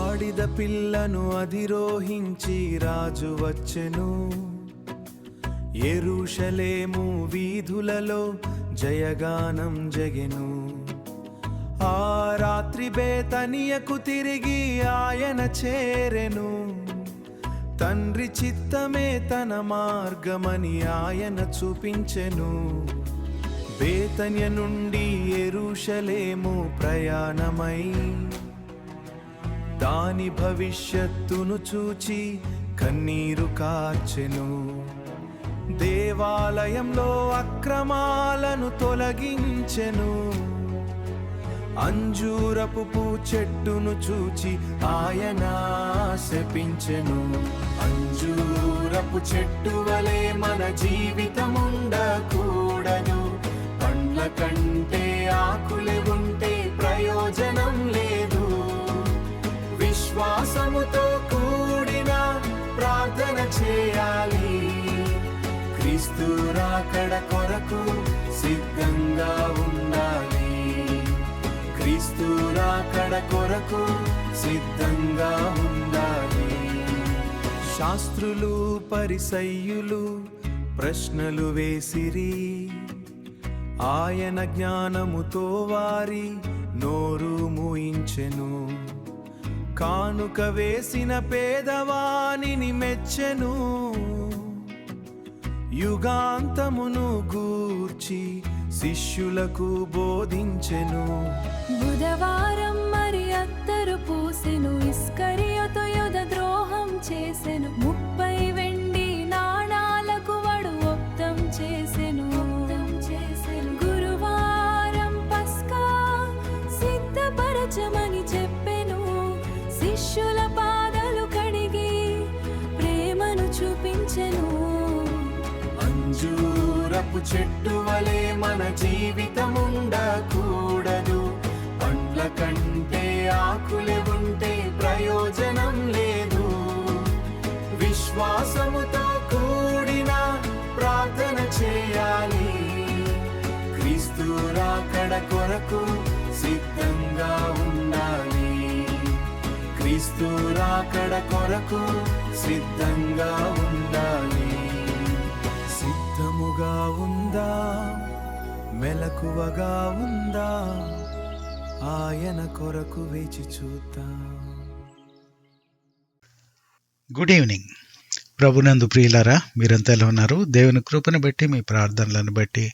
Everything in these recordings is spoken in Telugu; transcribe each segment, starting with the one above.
గాడిద పిల్లను అధిరోహించి రాజు వచ్చెను. యెరూషలేము వీధులలో జయగానం జగెను. ఆ రాత్రి బేతనియకు తిరిగి ఆయన చేరెను. తండ్రి చిత్తమే తన మార్గమని ఆయన చూపించెను. బేతన్య నుండి యెరూషలేము ప్రయాణమై దాని భవిష్యత్తును చూచి కన్నీరు కార్చెను. దేవాలయంలో అక్రమాలను తొలగించెను. అంజూరపు పూ చెట్టును చూచి ఆయన శపించెను. అంజూరపు చెట్టు వలె మన జీవితముండకూడదు. పండ్ల కంటే ఆకులే ఉంటే ప్రయోజనం లేదు. విశ్వాసముతో కూడిన ప్రార్థన చేయాలి. క్రీస్తు రాకడ కొరకు సిద్ధంగా ఉండాలి. క్రీస్తు రాకడ కొరకు సిద్ధంగా ఉండాలి. శాస్త్రులు పరిసయ్యులు ప్రశ్నలు వేసిరి. ఆయన జ్ఞానముతో వారి నోరు మూయించెను. కానుక వేసిన పేదవానిని మెచ్చెను. యుగాంతమును గూర్చి శిష్యులకు బోధించెను. బుధవారం మరి అత్తరు పూసెను. ఇస్కరియోతు యూద ద్రోహం చేసెను. 30 వెండి నాణాలకు వడు ఒప్తం చేసెను. గురువారం పస్కా సిద్ధపరచమని చెప్పెను. శిష్యుల పాదాలు కడిగి ప్రేమను చూపించెను. అంజూరపు చెట్టు వలె మన జీవితముండకూడదు. పండ్ల కంటే ఆకులే ఉంటే ప్రయోజనం లేదు. విశ్వాసముతో కూడిన ప్రార్థన చేయాలి. క్రీస్తు రాకడ కొరకు సిద్ధంగా ఉండాలి. క్రీస్తు రాకడ కొరకు సిద్ధంగా ఉండాలి. సిద్ధముగా ఉందా, మెలకువగా ఉందా, ఆయన కొరకు వేచి చూద్దాం. Good evening. ప్రభునందు ప్రియులారా, మీరంతా ఎలా ఉన్నారు? దేవుని కృపను బట్టి, మీ ప్రార్థనలను బట్టి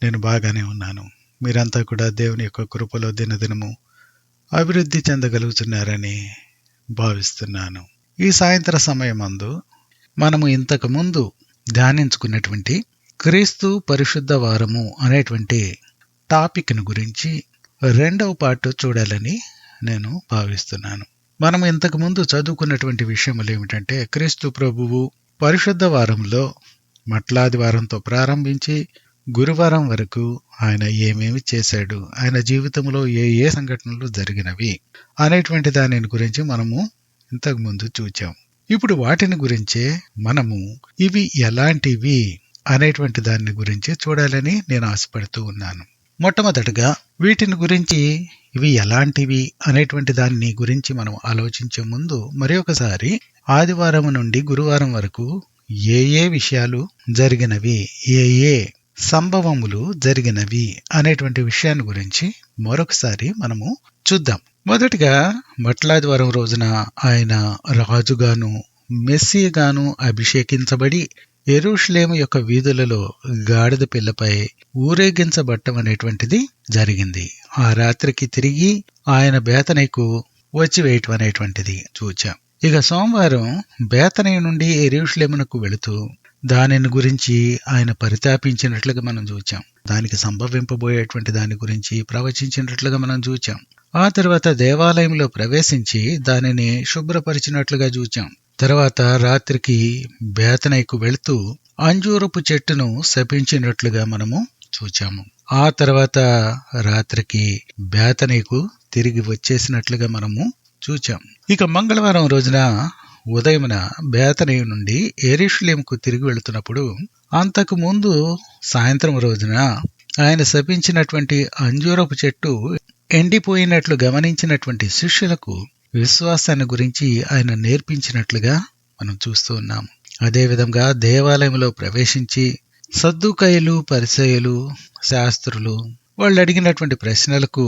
నేను బాగానే ఉన్నాను. మీరంతా కూడా దేవుని యొక్క కృపలో దినదినము అభివృద్ధి చెందగలుగుతున్నారని భావిస్తున్నాను. ఈ సాయంత్ర సమయమందు మనము ఇంతకు ముందు ధ్యానించుకున్నటువంటి క్రీస్తు పరిశుద్ధ వారము అనేటువంటి టాపిక్ను గురించి 2వ పార్ట్ చూడాలని నేను భావిస్తున్నాను. మనం ఇంతకు ముందు చదువుకున్నటువంటి విషయములు ఏమిటంటే, క్రీస్తు ప్రభువు పరిశుద్ధ వారంలో మట్లాదివారంతో ప్రారంభించి గురువారం వరకు ఆయన ఏమేమి చేశాడు, ఆయన జీవితంలో ఏ ఏ సంఘటనలు జరిగినవి అనేటువంటి దాని గురించి మనము ఇంతకు ముందు చూచాం. ఇప్పుడు వాటిని గురించే మనము ఇవి ఎలాంటివి అనేటువంటి దాని గురించి చూడాలని నేను ఆశపడుతూ ఉన్నాను. మొట్టమొదటగా వీటిని గురించి, ఇవి ఎలాంటివి అనేటువంటి దాన్ని గురించి మనం ఆలోచించే ముందు మరి ఒకసారి ఆదివారం నుండి గురువారం వరకు ఏ ఏ విషయాలు జరిగినవి, ఏ ఏ సంభవములు జరిగినవి అనేటువంటి విషయాన్ని గురించి మరొకసారి మనము చూద్దాం. మొదటిగా మట్లాదివారం రోజున ఆయన రాజుగాను మెస్సీగాను అభిషేకించబడి యెరూషలేము యొక్క వీధులలో గాడిద పిల్లపై ఊరేగించబట్టం అనేటువంటిది జరిగింది. ఆ రాత్రికి తిరిగి ఆయన బేతనీకు వచ్చివేయటం అనేటువంటిది చూచాం. ఇక సోమవారం బేతనీ నుండి యెరూషలేమునకు వెళుతూ దానిని గురించి ఆయన పరితాపించినట్లుగా మనం చూచాం. దానికి సంభవింపబోయేటువంటి దాని గురించి ప్రవచించినట్లుగా మనం చూచాం. ఆ తర్వాత దేవాలయంలో ప్రవేశించి దానిని శుభ్రపరిచినట్లుగా చూచాం. తర్వాత రాత్రికి బేతనీకు వెళుతూ అంజూరపు చెట్టును శపించినట్లుగా మనము చూచాము. ఆ తర్వాత రాత్రికి బేతనీకు తిరిగి వచ్చేసినట్లుగా మనము చూచాం. ఇక మంగళవారం రోజున ఉదయమున బేతనీ నుండి యెరూషలేముకు తిరిగి వెళుతున్నప్పుడు అంతకు ముందు సాయంత్రం రోజున ఆయన శపించినటువంటి అంజూరపు చెట్టు ఎండిపోయినట్లు గమనించినటువంటి శిష్యులకు విశ్వాసాన్ని గురించి ఆయన నేర్పించినట్లుగా మనం చూస్తూ ఉన్నాము. అదేవిధంగా దేవాలయంలో ప్రవేశించి సద్దూకయ్యులు, పరిసయ్యులు, శాస్త్రులు వాళ్ళు అడిగినటువంటి ప్రశ్నలకు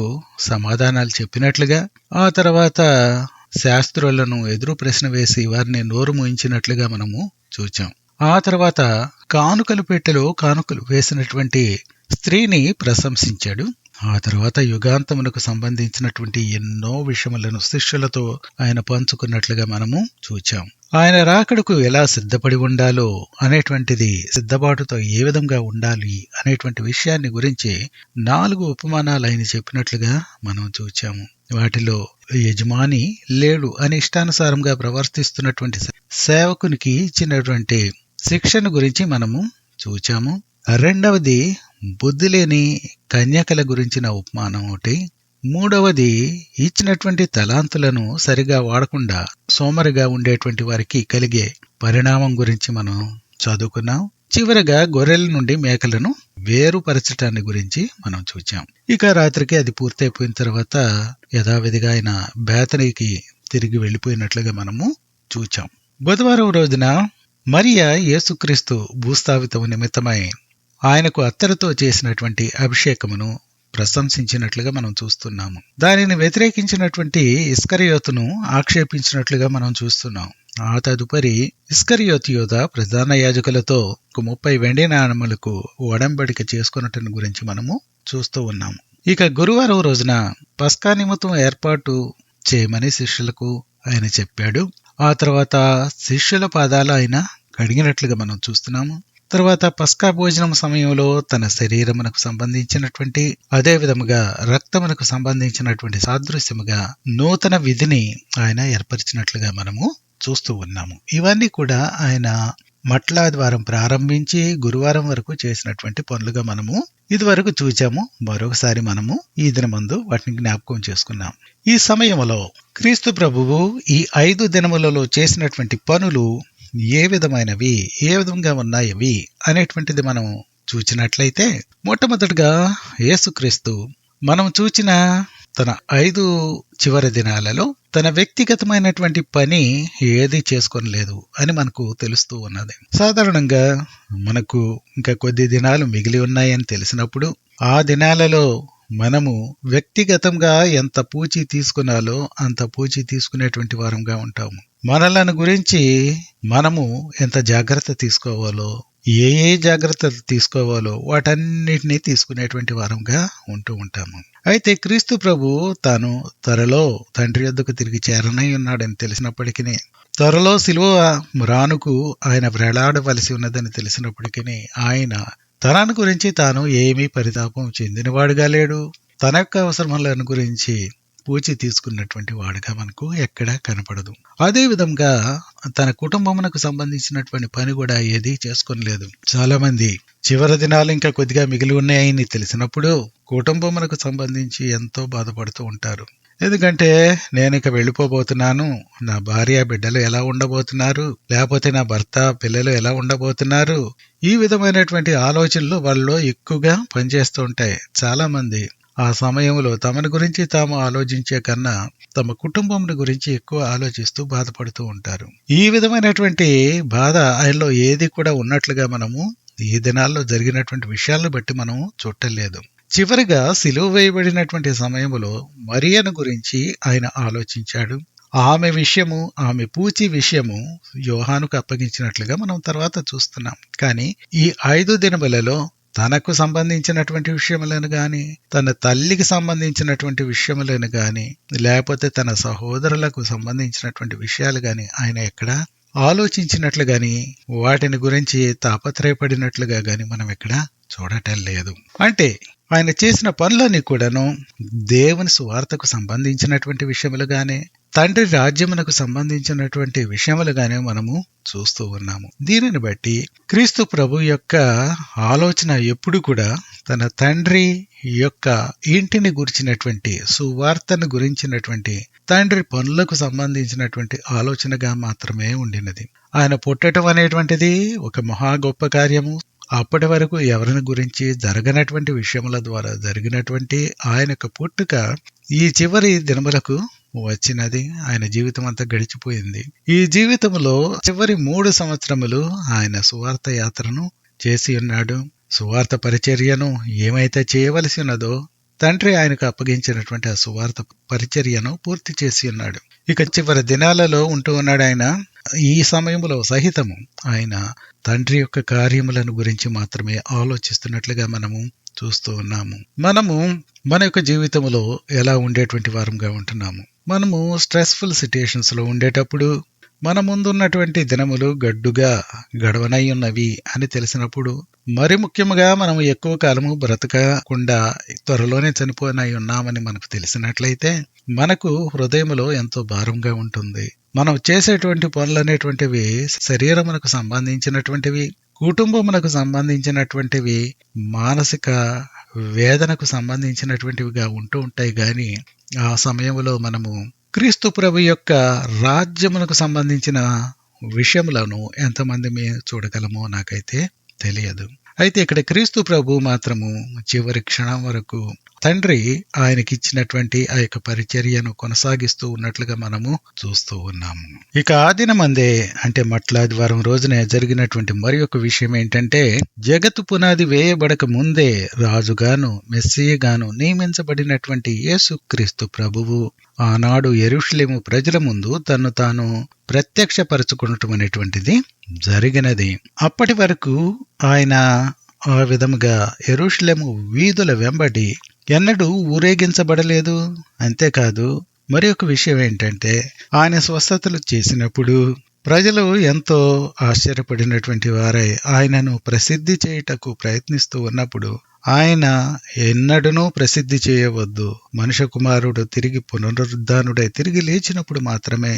సమాధానాలు చెప్పినట్లుగా, ఆ తర్వాత శాస్త్రులను ఎదురు ప్రశ్న వేసి వారిని నోరు మూయించినట్లుగా మనము చూచాం. ఆ తర్వాత కానుకల పెట్టెలో కానుకలు వేసినటువంటి స్త్రీని ప్రశంసించాడు. ఆ తర్వాత యుగాంతమునకు సంబంధించినటువంటి ఎన్నో విషయములను శిష్యులతో ఆయన పంచుకున్నట్లుగా మనము చూచాం. ఆయన రాకడకు ఎలా సిద్ధపడి ఉండాలో అనేటువంటిది, సిద్ధపాటుతో ఏ విధంగా ఉండాలి అనేటువంటి విషయాన్ని గురించి 4 ఉపమానాలు ఆయన చెప్పినట్లుగా మనం చూచాము. వాటిలో యజమాని లేడు అని ఇష్టానుసారంగా ప్రవర్తిస్తున్నటువంటి సేవకునికి ఇచ్చినటువంటి శిక్షణ గురించి మనము చూచాము. రెండవది బుద్ధి లేని కన్యకల గురించిన ఉపమానం ఒకటి. మూడవది ఇచ్చినటువంటి తలాంతులను సరిగా వాడకుండా సోమరిగా ఉండేటువంటి వారికి కలిగే పరిణామం గురించి మనం చదువుకున్నాం. చివరగా గొర్రెల నుండి మేకలను వేరుపరచటాన్ని గురించి మనం చూచాం. ఇక రాత్రికి అది పూర్తయిపోయిన తర్వాత యథావిధిగా ఆయన బేతనీకి తిరిగి వెళ్లిపోయినట్లుగా మనము చూచాం. బుధవారం రోజున మరియా యేసుక్రీస్తు భూస్థాపితం నిమిత్తమై ఆయనకు అత్తరుతో చేసినటువంటి అభిషేకమును ప్రశంసించినట్లుగా మనం చూస్తున్నాము. దానిని వ్యతిరేకించినటువంటి ఇస్కరియోతును ఆక్షేపించినట్లుగా మనం చూస్తున్నాం. ఆ తదుపరి ఇస్కరియోతు యోధ ప్రధాన యాజకులతో 30 వెండి నాణములకు ఒడంబడిక చేసుకున్నట్టు గురించి మనము చూస్తూ ఉన్నాము. ఇక గురువారం రోజున పస్కా నిమిత్తం ఏర్పాటు చేయమని శిష్యులకు ఆయన చెప్పాడు. ఆ తర్వాత శిష్యుల పాదాలు ఆయన కడిగినట్లుగా మనం చూస్తున్నాము. తర్వాత పస్కా భోజనం సమయంలో తన శరీరమునకు సంబంధించినటువంటి, అదే విధముగా రక్తమునకు సంబంధించినటువంటి సాదృశ్యముగా నూతన విధిని ఆయన ఏర్పరిచినట్లుగా మనము చూస్తూ ఉన్నాము. ఇవన్నీ కూడా ఆయన మట్లా ద్వారం ప్రారంభించి గురువారం వరకు చేసినటువంటి పనులుగా మనము ఇదివరకు చూచాము. మరొకసారి మనము ఈ దినమందు వాటిని జ్ఞాపకం చేసుకున్నాం. ఈ సమయంలో క్రీస్తు ప్రభువు ఈ 5 దినములలో చేసినటువంటి పనులు ఏ విధమైనవి, ఏ విధంగా ఉన్నాయవి అనేటువంటిది మనం చూచినట్లయితే, మొట్టమొదటిగా యేసుక్రీస్తు మనం చూచిన తన 5 చివరి దినాలలో తన వ్యక్తిగతమైనటువంటి పని ఏది చేసుకోనలేదు అని మనకు తెలుస్తూ ఉన్నది. సాధారణంగా మనకు ఇంకా కొద్ది దినాలు మిగిలి ఉన్నాయని తెలిసినప్పుడు ఆ దినాలలో మనము వ్యక్తిగతంగా ఎంత పూచి తీసుకున్నాలో అంత పూచి తీసుకునేటువంటి వారంగా ఉంటాము. మనలను గురించి మనము ఎంత జాగ్రత్త తీసుకోవాలో, ఏ జాగ్రత్తలు తీసుకోవాలో వాటన్నిటినీ తీసుకునేటువంటి వారంగా ఉంటూ ఉంటాము. అయితే క్రీస్తు ప్రభు తాను త్వరలో తండ్రి యొద్దకు తిరిగి చేరనై ఉన్నాడని తెలిసినప్పటికీ, త్వరలో సిలువ రానుకు ఆయన వేలాడవలసి ఉన్నదని తెలిసినప్పటికీ ఆయన తనను గురించి తాను ఏమీ పరితాపం చెందినవాడుగా లేడు. తన యొక్క అవసరములను గురించి పూచి తీసుకున్నటువంటి వాడుగా మనకు ఎక్కడా కనపడదు. అదే విధంగా తన కుటుంబమునకు సంబంధించినటువంటి పని కూడా ఏది చేసుకోలేదు. చాలా మంది చివరి దినాలు ఇంకా కొద్దిగా మిగిలి ఉన్నాయని తెలిసినప్పుడు కుటుంబమునకు సంబంధించి ఎంతో బాధపడుతూ ఉంటారు. ఎందుకంటే నేను ఇక వెళ్ళిపోబోతున్నాను, నా భార్య బిడ్డలు ఎలా ఉండబోతున్నారు, లేకపోతే నా భర్త పిల్లలు ఎలా ఉండబోతున్నారు, ఈ విధమైనటువంటి ఆలోచనలు వాళ్ళలో ఎక్కువగా పనిచేస్తూ ఉంటాయి. చాలా మంది ఆ సమయంలో తమని గురించి తాము ఆలోచించే కన్నా తమ కుటుంబం గురించి ఎక్కువ ఆలోచిస్తూ బాధపడుతూ ఉంటారు. ఈ విధమైనటువంటి బాధ ఆయనలో ఏది కూడా ఉన్నట్లుగా మనము ఈ దినాల్లో జరిగినటువంటి విషయాలను బట్టి మనం చూడలేదు. చివరిగా సిలువ వేయబడినటువంటి సమయంలో మరియను గురించి ఆయన ఆలోచించాడు. ఆమె విషయము, ఆమె పూచి విషయము యోహానుకు అప్పగించినట్లుగా మనం తర్వాత చూస్తున్నాం. కానీ ఈ 5 దినములలో తనకు సంబంధించినటువంటి విషయములను గాని, తన తల్లికి సంబంధించినటువంటి విషయములను గాని, లేకపోతే తన సహోదరులకు సంబంధించినటువంటి విషయాలు గాని ఆయన ఎక్కడ ఆలోచించినట్లు గాని, వాటిని గురించి తాపత్రయపడినట్లుగా గాని మనం ఎక్కడ చూడటం లేదు. అంటే ఆయన చేసిన పనులన్నీ కూడాను దేవుని సువార్తకు సంబంధించినటువంటి విషయములుగానే, తండ్రి రాజ్యమునకు సంబంధించినటువంటి విషయములుగానే మనము చూస్తూ ఉన్నాము. దీనిని బట్టి క్రీస్తు ప్రభు యొక్క ఆలోచన ఎప్పుడు కూడా తన తండ్రి యొక్క ఇంటిని గురించినటువంటి, సువార్తను గురించినటువంటి, తండ్రి పనులకు సంబంధించినటువంటి ఆలోచనగా మాత్రమే ఉండినది. ఆయన పుట్టడం అనేటువంటిది ఒక మహా గొప్ప కార్యము. అప్పటి వరకు ఎవరిని గురించి జరగనటువంటి విషయముల ద్వారా జరిగినటువంటి ఆయన యొక్క పుట్టుక ఈ చివరి దినములకు వచ్చినది. ఆయన జీవితం అంతా గడిచిపోయింది. ఈ జీవితంలో చివరి 3 సంవత్సరములు ఆయన సువార్త యాత్రను చేసి ఉన్నాడు. సువార్త పరిచర్యను ఏమైతే చేయవలసి ఉన్నదో తండ్రి ఆయనకు అప్పగించినటువంటి ఆ సువార్త పరిచర్యను పూర్తి చేసి ఉన్నాడు. ఇక చివరి దినాలలో ఉంటూ ఉన్నాడు ఆయన. ఈ సమయంలో సహితము ఆయన తండ్రి యొక్క కార్యములను గురించి మాత్రమే ఆలోచిస్తున్నట్లుగా మనము చూస్తూ ఉన్నాము. మనము మన యొక్క జీవితంలో ఎలా ఉండేటువంటి వారంగా ఉంటున్నాము. మనము స్ట్రెస్ఫుల్ సిట్యుయేషన్స్ లో ఉండేటప్పుడు మన ముందున్నటువంటి దినములు గడ్డుగా గడవనై ఉన్నవి అని తెలిసినప్పుడు, మరి ముఖ్యంగా మనము ఎక్కువ కాలము బ్రతకకుండా త్వరలోనే చనిపోనై ఉన్నామని మనకు తెలిసినట్లయితే మనకు హృదయములో ఎంతో భారంగా ఉంటుంది. మనం చేసేటువంటి పనులు అనేటువంటివి శరీరమునకు సంబంధించినటువంటివి, కుటుంబమునకు సంబంధించినటువంటివి, మానసిక వేదనకు సంబంధించినటువంటివిగా ఉంటూ ఉంటాయి. గాని ఆ సమయంలో మనము క్రీస్తు ప్రభు యొక్క రాజ్యమునకు సంబంధించిన విషయములను ఎంతమంది చూడగలమో నాకైతే తెలియదు. అయితే ఇక్కడ క్రీస్తు ప్రభు మాత్రము చివరి క్షణం వరకు తండ్రి ఆయనకిచ్చినటువంటి ఆ యొక్క పరిచర్యను కొనసాగిస్తూ ఉన్నట్లుగా మనము చూస్తూ ఉన్నాము. ఇక ఆ దినమందే అంటే మట్లాదివారం రోజున జరిగినటువంటి మరి ఒక విషయం ఏంటంటే, జగత్తు పునాది వేయబడక ముందే రాజుగాను మెస్సీయగాను నియమించబడినటువంటి యేసుక్రీస్తు ప్రభువు ఆనాడు యెరూషలేము ప్రజల ముందు తన్ను తాను ప్రత్యక్షపరచుకునటం అనేటువంటిది జరిగినది. అప్పటి వరకు ఆయన ఆ విధముగా యెరూషలేము వీధుల వెంబడి ఎన్నడూ ఊరేగించబడలేదు. అంతేకాదు మరి ఒక విషయం ఏంటంటే, ఆయన స్వస్థతలు చేసినప్పుడు ప్రజలు ఎంతో ఆశ్చర్యపడినటువంటి వారై ఆయనను ప్రసిద్ధి చేయుటకు ప్రయత్నిస్తూ ఉన్నప్పుడు ఆయన ఎన్నడూనూ ప్రసిద్ధి చేయవద్దు, మనుష్య కుమారుడు తిరిగి పునరుద్ధానుడై తిరిగి లేచినప్పుడు మాత్రమే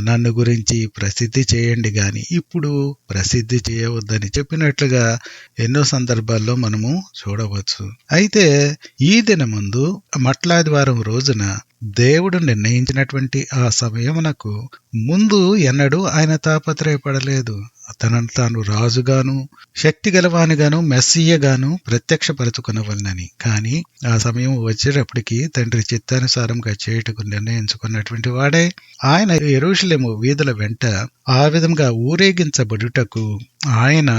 నన్ను గురించి ప్రసిద్ధి చేయండి గాని ఇప్పుడు ప్రసిద్ధి చేయవద్దని చెప్పినట్లుగా ఎన్నో సందర్భాల్లో మనము చూడవచ్చు. అయితే ఈ దినమందు మట్లాదివారం రోజున దేవుడు నిర్ణయించినటువంటి ఆ సమయమునకు ముందు ఎన్నడూ ఆయన తాపత్రయపడలేదు. తనను తాను రాజుగాను శక్తి గలవానిగాను మెస్సీయగాను ప్రత్యక్షపరచుకునవలనని. కానీ ఆ సమయం వచ్చేటప్పటికి తండ్రి చిత్తానుసారంగా చేయుటకు నిర్ణయించుకున్నటువంటి వాడే ఆయన యెరూషలేము వీధుల వెంట ఆ విధంగా ఊరేగించబడుటకు ఆయన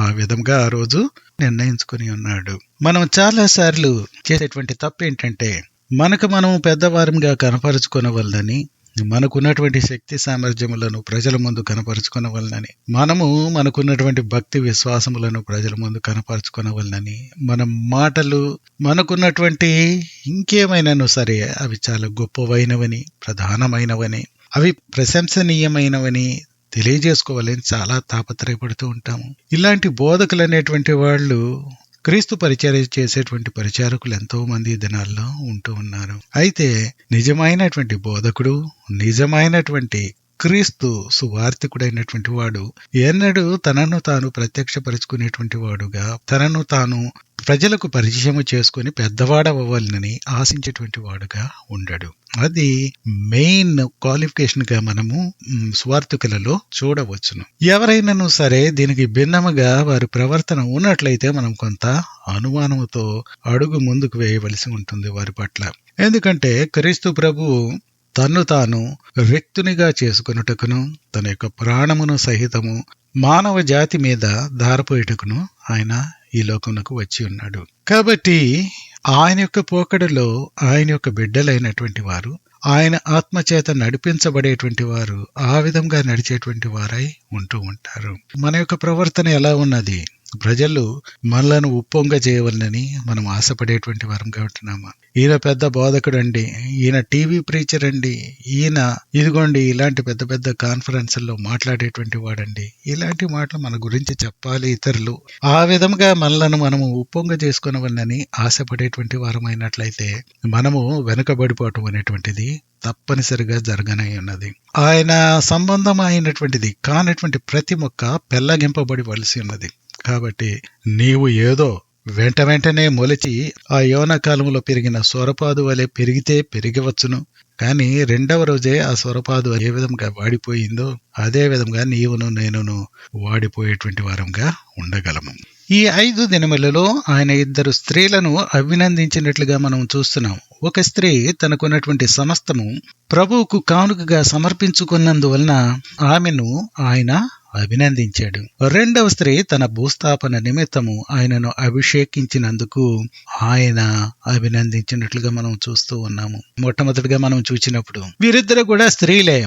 ఆ విధంగా ఆ రోజు నిర్ణయించుకుని ఉన్నాడు. మనం చాలా సార్లు చేసేటువంటి తప్పు ఏంటంటే, మనకు మనం పెద్దవారంగా కనపరుచుకునవలనని, మనకున్నటువంటి శక్తి సామర్థ్యములను ప్రజల ముందు కనపరుచుకునవలనని, మనము మనకున్నటువంటి భక్తి విశ్వాసములను ప్రజల ముందు కనపరుచుకునవలనని, మన మాటలు మనకున్నటువంటి ఇంకేమైనాను సరే అవి చాలా గొప్పవైనవని, ప్రధానమైనవని, అవి ప్రశంసనీయమైనవని తెలియజేసుకోవాలని చాలా తాపత్రయపడుతూ ఉంటాము. ఇలాంటి బోధకులు అనేటువంటి వాళ్ళు క్రీస్తు పరిచర్య చేసేటువంటి పరిచారకులు ఎంతో మంది ఈ దినాల్లో ఉంటూ ఉన్నారు. అయితే నిజమైనటువంటి బోధకుడు, నిజమైనటువంటి క్రీస్తు సువార్తికుడైనటువంటి వాడు ఎన్నడూ తనను తాను ప్రత్యక్షపరుచుకునేటువంటి వాడుగా, తనను తాను ప్రజలకు పరిచయము చేసుకుని పెద్దవాడవ్వాలని ఆశించేటువంటి వాడుగా ఉండడు. అది మెయిన్ క్వాలిఫికేషన్ గా మనము స్వార్థకులలో చూడవచ్చును. ఎవరైనాను సరే దీనికి భిన్నముగా వారి ప్రవర్తన ఉన్నట్లయితే మనం కొంత అనుమానముతో అడుగు ముందుకు వేయవలసి ఉంటుంది వారి పట్ల. ఎందుకంటే క్రీస్తు ప్రభువు తన్ను తాను వ్యక్తునిగా చేసుకొనుటకును, తన యొక్క ప్రాణమును సహితము మానవ జాతి మీద ధారపోయేటకును ఆయన ఈ లోకమునకు వచ్చి ఉన్నాడు. కాబట్టి ఆయన యొక్క పోకడలో ఆయన యొక్క బిడ్డలైనటువంటి వారు, ఆయన ఆత్మచేత నడిపించబడేటువంటి వారు ఆ విధంగా నడిచేటువంటి వారై ఉంటూ ఉంటారు. మన యొక్క ప్రవర్తన ఎలా ఉన్నది? ప్రజలు మనలను ఉప్పొంగ చేయవలనని మనం ఆశపడేటువంటి వారంగా ఉంటున్నామా? ఈయన పెద్ద బోధకుడు అండి, ఈయన టీవీ ప్రీచర్ అండి, ఈయన ఇదిగోండి ఇలాంటి పెద్ద పెద్ద కాన్ఫరెన్స్ల్లో మాట్లాడేటువంటి వాడండి, ఇలాంటి మాటలు మన గురించి చెప్పాలి ఇతరులు. ఆ విధంగా మనలను మనము ఉప్పొంగ చేసుకునవలనని ఆశపడేటువంటి వారమైనట్లయితే మనము వెనుకబడిపోవటం అనేటువంటిది తప్పనిసరిగా జరగనై ఉన్నది. ఆయన సంబంధం అయినటువంటిది కానటువంటి ప్రతి మొక్క పెల్లగింపబడి ఉన్నది. కాబట్టి నీవు ఏదో వెంటనే మొలిచి ఆ యోన కాలంలో పెరిగిన సొరపాదు వలె పెరిగితే పెరిగవచ్చును, కానీ రెండవ రోజే ఆ సొరపాదు ఏ విధంగా వాడిపోయిందో అదే విధంగా నీవును నేనును వాడిపోయేటువంటి వారంగా ఉండగలము. ఈ 5 దినములలో ఆయన 2 స్త్రీలను అభినందించినట్లుగా మనం చూస్తున్నాం. ఒక స్త్రీ తనకున్నటువంటి సమస్తము ప్రభువుకు కానుకగా సమర్పించుకున్నందువలన ఆమెను ఆయన అభినందించాడు. రెండవ స్త్రీ తన భూస్థాపన నిమిత్తము ఆయనను అభిషేకించినందుకు ఆయన అభినందించినట్లుగా మనం చూస్తూ ఉన్నాము. మొట్టమొదటిగా మనం చూసినప్పుడు వీరిద్దరు కూడా స్త్రీలే.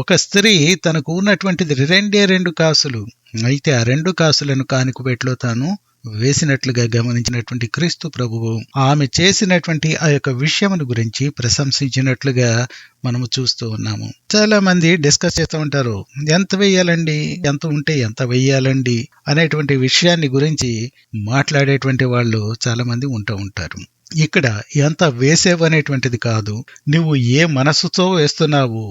ఒక స్త్రీ తనకు ఉన్నటువంటిది 2 కాసులు, అయితే ఆ 2 కాసులను కానుకబెట్లో తాను వేసినట్లుగా గమనించినటువంటి క్రీస్తు ప్రభువు ఆమె చేసినటువంటి ఆ యొక్క విషయమును గురించి ప్రశంసించినట్లుగా మనము చూస్తూ ఉన్నాము. చాలా మంది డిస్కస్ చేస్తూ ఉంటారు, ఎంత వెయ్యాలండి, ఎంత ఉంటే ఎంత వెయ్యాలండి అనేటువంటి విషయాన్ని గురించి మాట్లాడేటువంటి వాళ్ళు చాలా మంది ఉంటూ ఉంటారు. ఇక్కడ ఎంత వేసేవనేటువంటిది కాదు, నువ్వు ఏ మనసుతో వేస్తున్నావు,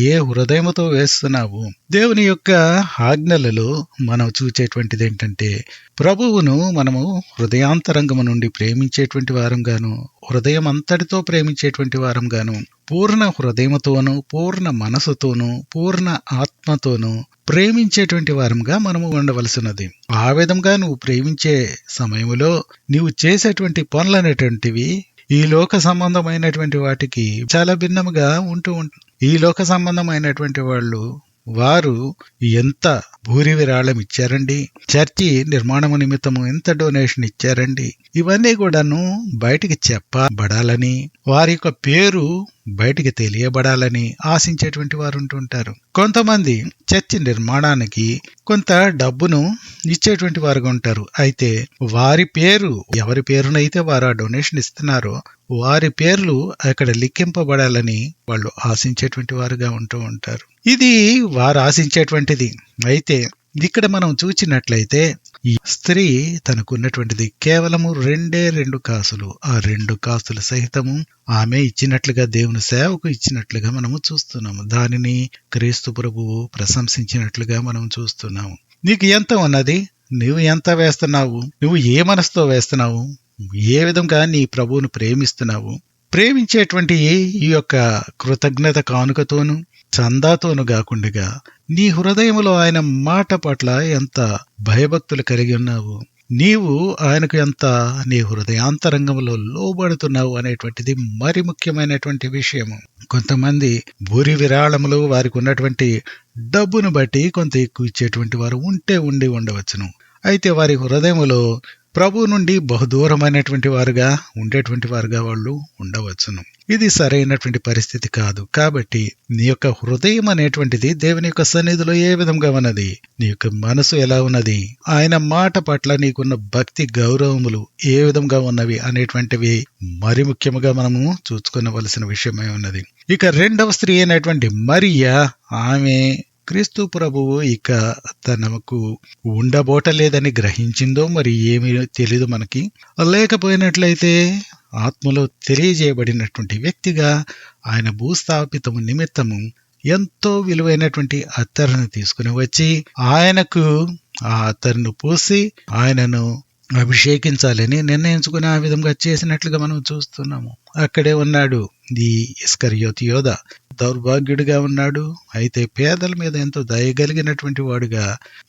ఏ హృదయముతో వేస్తున్నావు. దేవుని యొక్క ఆజ్ఞలలో మనం చూచేటువంటిది ఏంటంటే, ప్రభువును మనము హృదయాంతరంగము నుండి ప్రేమించేటువంటి వారంగాను, హృదయం అంతటితో ప్రేమించేటువంటి వారంగాను, పూర్ణ హృదయముతోనూ, పూర్ణ మనసుతోనూ, పూర్ణ ఆత్మతోనూ ప్రేమించేటువంటి వారంగా మనము ఉండవలసినది. ఆ విధంగా నువ్వు ప్రేమించే సమయంలో నీవు చేసేటువంటి పనులనేటువంటివి ఈ లోక సంబంధమైనటువంటి వాటికి చాలా భిన్నముగా ఉంటూ ఉంటుంది. ఈ లోక సంబంధమైనటువంటి వారు ఎంత భూరి విరాళం ఇచ్చారండి, చర్చి నిర్మాణము నిమిత్తము ఎంత డొనేషన్ ఇచ్చారండి, ఇవన్నీ కూడాను బయటికి చెప్పబడాలని, వారి యొక్క పేరు బయటికి తెలియబడాలని ఆశించేటువంటి వారు ఉంటుంటారు. కొంతమంది చర్చి నిర్మాణానికి కొంత డబ్బును ఇచ్చేటువంటి వారుగా ఉంటారు. అయితే వారి పేరు, ఎవరి పేరునైతే వారు ఆ డొనేషన్ ఇస్తున్నారో వారి పేర్లు అక్కడ లిఖింపబడాలని వాళ్ళు ఆశించేటువంటి వారుగా ఉంటూ ఉంటారు. ఇది వారు ఆశించేటువంటిది. అయితే ఇక్కడ మనం చూచినట్లయితే ఈ స్త్రీ తనకున్నటువంటిది కేవలము 2 కాసులు. ఆ 2 కాసుల సహితము ఆమె ఇచ్చినట్లుగా, దేవుని సేవకు ఇచ్చినట్లుగా మనము చూస్తున్నాము. దానిని క్రీస్తు ప్రభువు ప్రశంసించినట్లుగా మనం చూస్తున్నాము. నీకు ఎంత ఉన్నది, నువ్వు ఎంత వేస్తున్నావు, నువ్వు ఏ మనసుతో వేస్తున్నావు, ఏ విధంగా నీ ప్రభువును ప్రేమిస్తున్నావు. ప్రేమించేటువంటి ఈ యొక్క కృతజ్ఞత కానుకతోను చందాతోను కాకుండా నీ హృదయములో ఆయన మాట పట్ల ఎంత భయభక్తులు కలిగి ఉన్నావు, నీవు ఆయనకు ఎంత నీ హృదయాంతరంగంలో లోబడుతున్నావు అనేటువంటిది మరి ముఖ్యమైనటువంటి విషయము. కొంతమంది భూరి విరాళములు వారికి ఉన్నటువంటి డబ్బును బట్టి కొంత ఎక్కువ ఇచ్చేటువంటి వారు ఉండి ఉండవచ్చును. అయితే వారి హృదయములో ప్రభు నుండి బహుదూరమైనటువంటి వారుగా ఉండేటువంటి వారుగా వాళ్ళు ఉండవచ్చును. ఇది సరైనటువంటి పరిస్థితి కాదు. కాబట్టి నీ యొక్క హృదయం అనేటువంటిది దేవుని యొక్క సన్నిధిలో ఏ విధంగా ఉన్నది, నీ యొక్క మనసు ఎలా ఉన్నది, ఆయన మాట పట్ల నీకున్న భక్తి గౌరవములు ఏ విధంగా ఉన్నవి అనేటువంటివి మరి ముఖ్యముగా మనము చూసుకునవలసిన విషయమై ఉన్నది. ఇక రెండవ స్త్రీ అయినటువంటి మరియా, ఆమె క్రీస్తు ప్రభువు ఇక తనకు ఉండబోటలేదని గ్రహించిందో మరి ఏమీ తెలీదు మనకి. లేకపోయినట్లయితే ఆత్మలో తెలియజేయబడినటువంటి వ్యక్తిగా ఆయన భూస్థాపితము నిమిత్తము ఎంతో విలువైనటువంటి అత్తరును తీసుకుని వచ్చి ఆయనకు ఆ అత్తరును పూసి ఆయనను అభిషేకించాలని నిర్ణయించుకుని ఆ విధంగా చేసినట్లుగా మనం చూస్తున్నాము. అక్కడే ఉన్నాడు ఈ ఇస్కరియోతు యోధ, దౌర్భాగ్యుడిగా ఉన్నాడు. అయితే పేదల మీద ఎంతో దయగలిగినటువంటి వాడుగా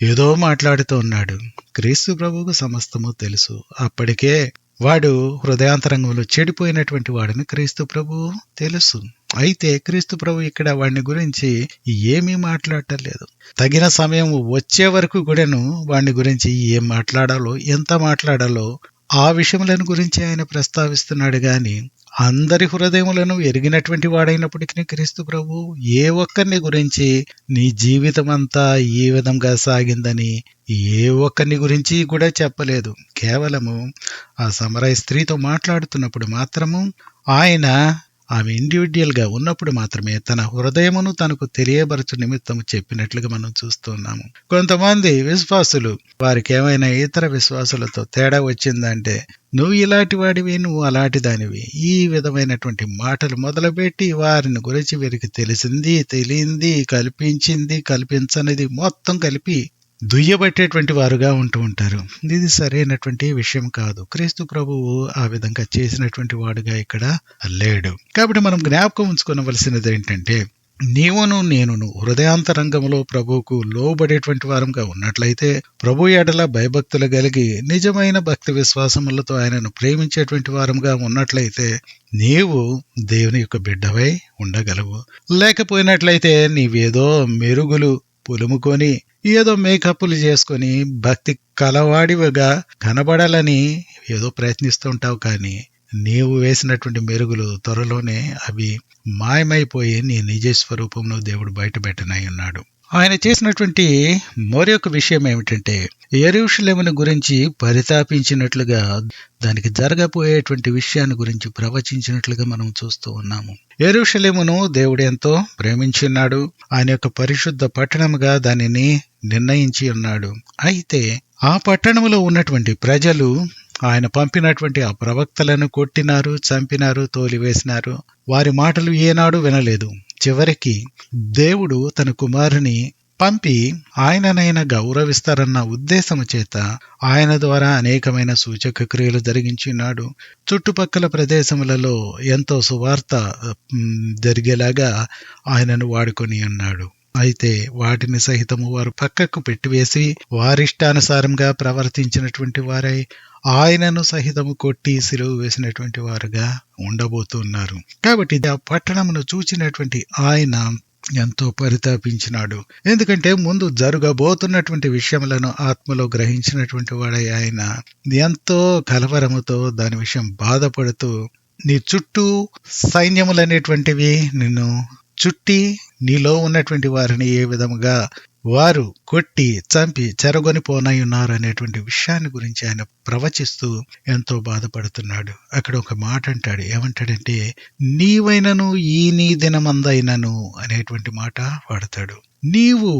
ఏదో మాట్లాడుతూ ఉన్నాడు. క్రీస్తు ప్రభువుకు సమస్తము తెలుసు. అప్పటికే వాడు హృదయాంతరంగంలో చెడిపోయినటువంటి వాడిని క్రీస్తు ప్రభువు తెలుసు. అయితే క్రీస్తు ప్రభు ఇక్కడ వాడిని గురించి ఏమీ మాట్లాడటం లేదు. తగిన సమయం వచ్చే వరకు కూడాను వాడిని గురించి ఏం మాట్లాడాలో, ఎంత మాట్లాడాలో ఆ విషయములను గురించి ఆయన ప్రస్తావిస్తున్నాడు. గాని అందరి హృదయములను ఎరిగినటువంటి వాడైనప్పటికీ క్రీస్తు ప్రభు ఏ ఒక్కరిని గురించి నీ జీవితం అంతా ఏ విధంగా సాగిందని ఏ ఒక్కరిని గురించి కూడా చెప్పలేదు. కేవలము ఆ సమరయ స్త్రీతో మాట్లాడుతున్నప్పుడు మాత్రము ఆయన ఆమె ఇండివిడ్యువల్ గా ఉన్నప్పుడు మాత్రమే తన హృదయమును తనకు తెలియబరచు నిమిత్తము చెప్పినట్లుగా మనం చూస్తున్నాము. కొంతమంది విశ్వాసులు వారికి ఏమైనా ఇతర విశ్వాసులతో తేడా వచ్చిందంటే, నువ్వు ఇలాంటి వాడివి, నువ్వు అలాంటి దానివి, ఈ విధమైనటువంటి మాటలు మొదలుపెట్టి వారిని గురించి వీరికి తెలిసింది, తెలియంది, కల్పించింది, కల్పించనిది మొత్తం కలిపి దుయ్యబట్టేటువంటి వారుగా ఉంటూ ఉంటారు. ఇది సరైనటువంటి విషయం కాదు. క్రీస్తు ప్రభువు ఆ విధంగా చేసినటువంటి వాడుగా ఇక్కడ లేడు. కాబట్టి మనం జ్ఞాపకం ఉంచుకోవలసినది ఏంటంటే, నీవును నేనును హృదయాంతరంగంలో ప్రభువుకు లోబడేటువంటి వారంగా ఉన్నట్లయితే ప్రభు ఎడల భయభక్తులు కలిగి నిజమైన భక్తి విశ్వాసములతో ఆయనను ప్రేమించేటువంటి వారంగా ఉన్నట్లయితే నీవు దేవుని యొక్క బిడ్డవై ఉండగలవు. లేకపోయినట్లయితే నీవేదో మెరుగులు పులుముకొని ఏదో మేకప్పులు చేసుకొని భక్తి కలవాడివిగా కనబడాలని ఏదో ప్రయత్నిస్తుంటావు, కానీ నీవు వేసినటువంటి మెరుగులు త్వరలోనే అవి మాయమైపోయి నీ నిజ స్వరూపంలో దేవుడు బయటపెట్టనై ఉన్నాడు. ఆయన చేసినటువంటి మరొక విషయం ఏమిటంటే యెరూషలేమును గురించి పరితాపించినట్లుగా దానికి జరగబోయేటువంటి విషయాన్ని గురించి ప్రవచించినట్లుగా మనం చూస్తూ ఉన్నాము. యెరూషలేమును దేవుడు ఎంతో ప్రేమించున్నాడు. ఆయన యొక్క పరిశుద్ధ పట్టణముగా దానిని నిర్ణయించి ఉన్నాడు. అయితే ఆ పట్టణములో ఉన్నటువంటి ప్రజలు ఆయన పంపినటువంటి ఆ ప్రవక్తలను కొట్టినారు, చంపినారు, తోలివేసినారు. వారి మాటలు ఏనాడు వినలేదు. చివరికి దేవుడు తన కుమారుని పంపి ఆయననైనా గౌరవిస్తారన్న ఉద్దేశము చేత ఆయన ద్వారా అనేకమైన సూచక క్రియలు జరిగించినాడు. చుట్టుపక్కల ప్రదేశములలో ఎంతో సువార్త జరిగేలాగా ఆయనను వాడుకొని ఉన్నాడు. అయితే వాటిని సహితము వారు పక్కకు పెట్టివేసి వారిష్టానుసారంగా ప్రవర్తించినటువంటి వారై ఆయనను సహితము కొట్టి సిలువ వేసినటువంటి వారుగా ఉండబోతున్నారు. కాబట్టి ఆ పట్టణమును చూచినటువంటి ఆయన ఎంతో పరితాపించినాడు. ఎందుకంటే ముందు జరగబోతున్నటువంటి విషయములను ఆత్మలో గ్రహించినటువంటి వాడై ఆయన ఎంతో కలవరముతో దాని విషయం బాధపడుతూ, నీ చుట్టూ సైన్యములనేటువంటివి నిన్ను చుట్టి నీలో ఉన్నటువంటి వారిని ఏ విధముగా వారు కొట్టి చంపి చెరగొని పోనై ఉన్నారు అనేటువంటి విషయాన్ని గురించి ఆయన ప్రవచిస్తూ ఎంతో బాధపడుతున్నాడు. అక్కడ ఒక మాట అంటాడు. ఏమంటాడంటే, నీవైనను ఈ నీ దినమందైనను అనేటువంటి మాట వాడతాడు. నీవు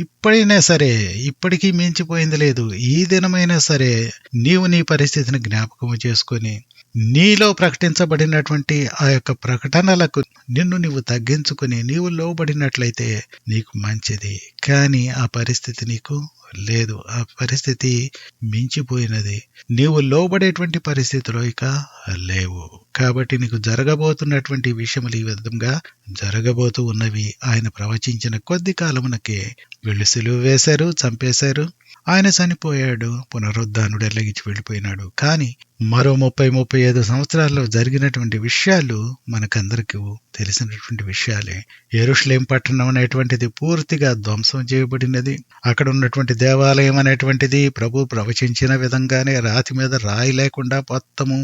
ఇప్పుడైనా సరే, ఇప్పటికీ మించిపోయింది లేదు, ఈ దినమైనా సరే నీవు నీ పరిస్థితిని జ్ఞాపకము చేసుకొని నీలో ప్రకటించబడినటువంటి ఆ యొక్క ప్రకటనలకు నిన్ను నీవు తగ్గించుకుని నీవు లోబడినట్లయితే నీకు మంచిది. కానీ ఆ పరిస్థితి నీకు లేదు. ఆ పరిస్థితి మించిపోయినది. నీవు లోబడేటువంటి పరిస్థితిలో ఇక లేవు. కాబట్టి నీకు జరగబోతున్నటువంటి విషయములు ఈ విధంగా జరగబోతూ ఉన్నవి. ఆయన ప్రవచించిన కొద్ది కాలమునకే వీళ్ళు సిలువ వేశారు, చంపేశారు. ఆయన చనిపోయాడు, పునరుద్ధానుడు ఎల్లగిచ్చి వెళ్ళిపోయినాడు. కానీ మరో 30-35 సంవత్సరాల్లో జరిగినటువంటి విషయాలు మనకందరికీ తెలిసినటువంటి విషయాలే. యెరూషలేం పట్టణం అనేటువంటిది పూర్తిగా ధ్వంసం చేయబడినది. అక్కడ ఉన్నటువంటి దేవాలయం అనేటువంటిది ప్రభు ప్రవచించిన విధంగానే రాతి మీద రాయి లేకుండా మొత్తము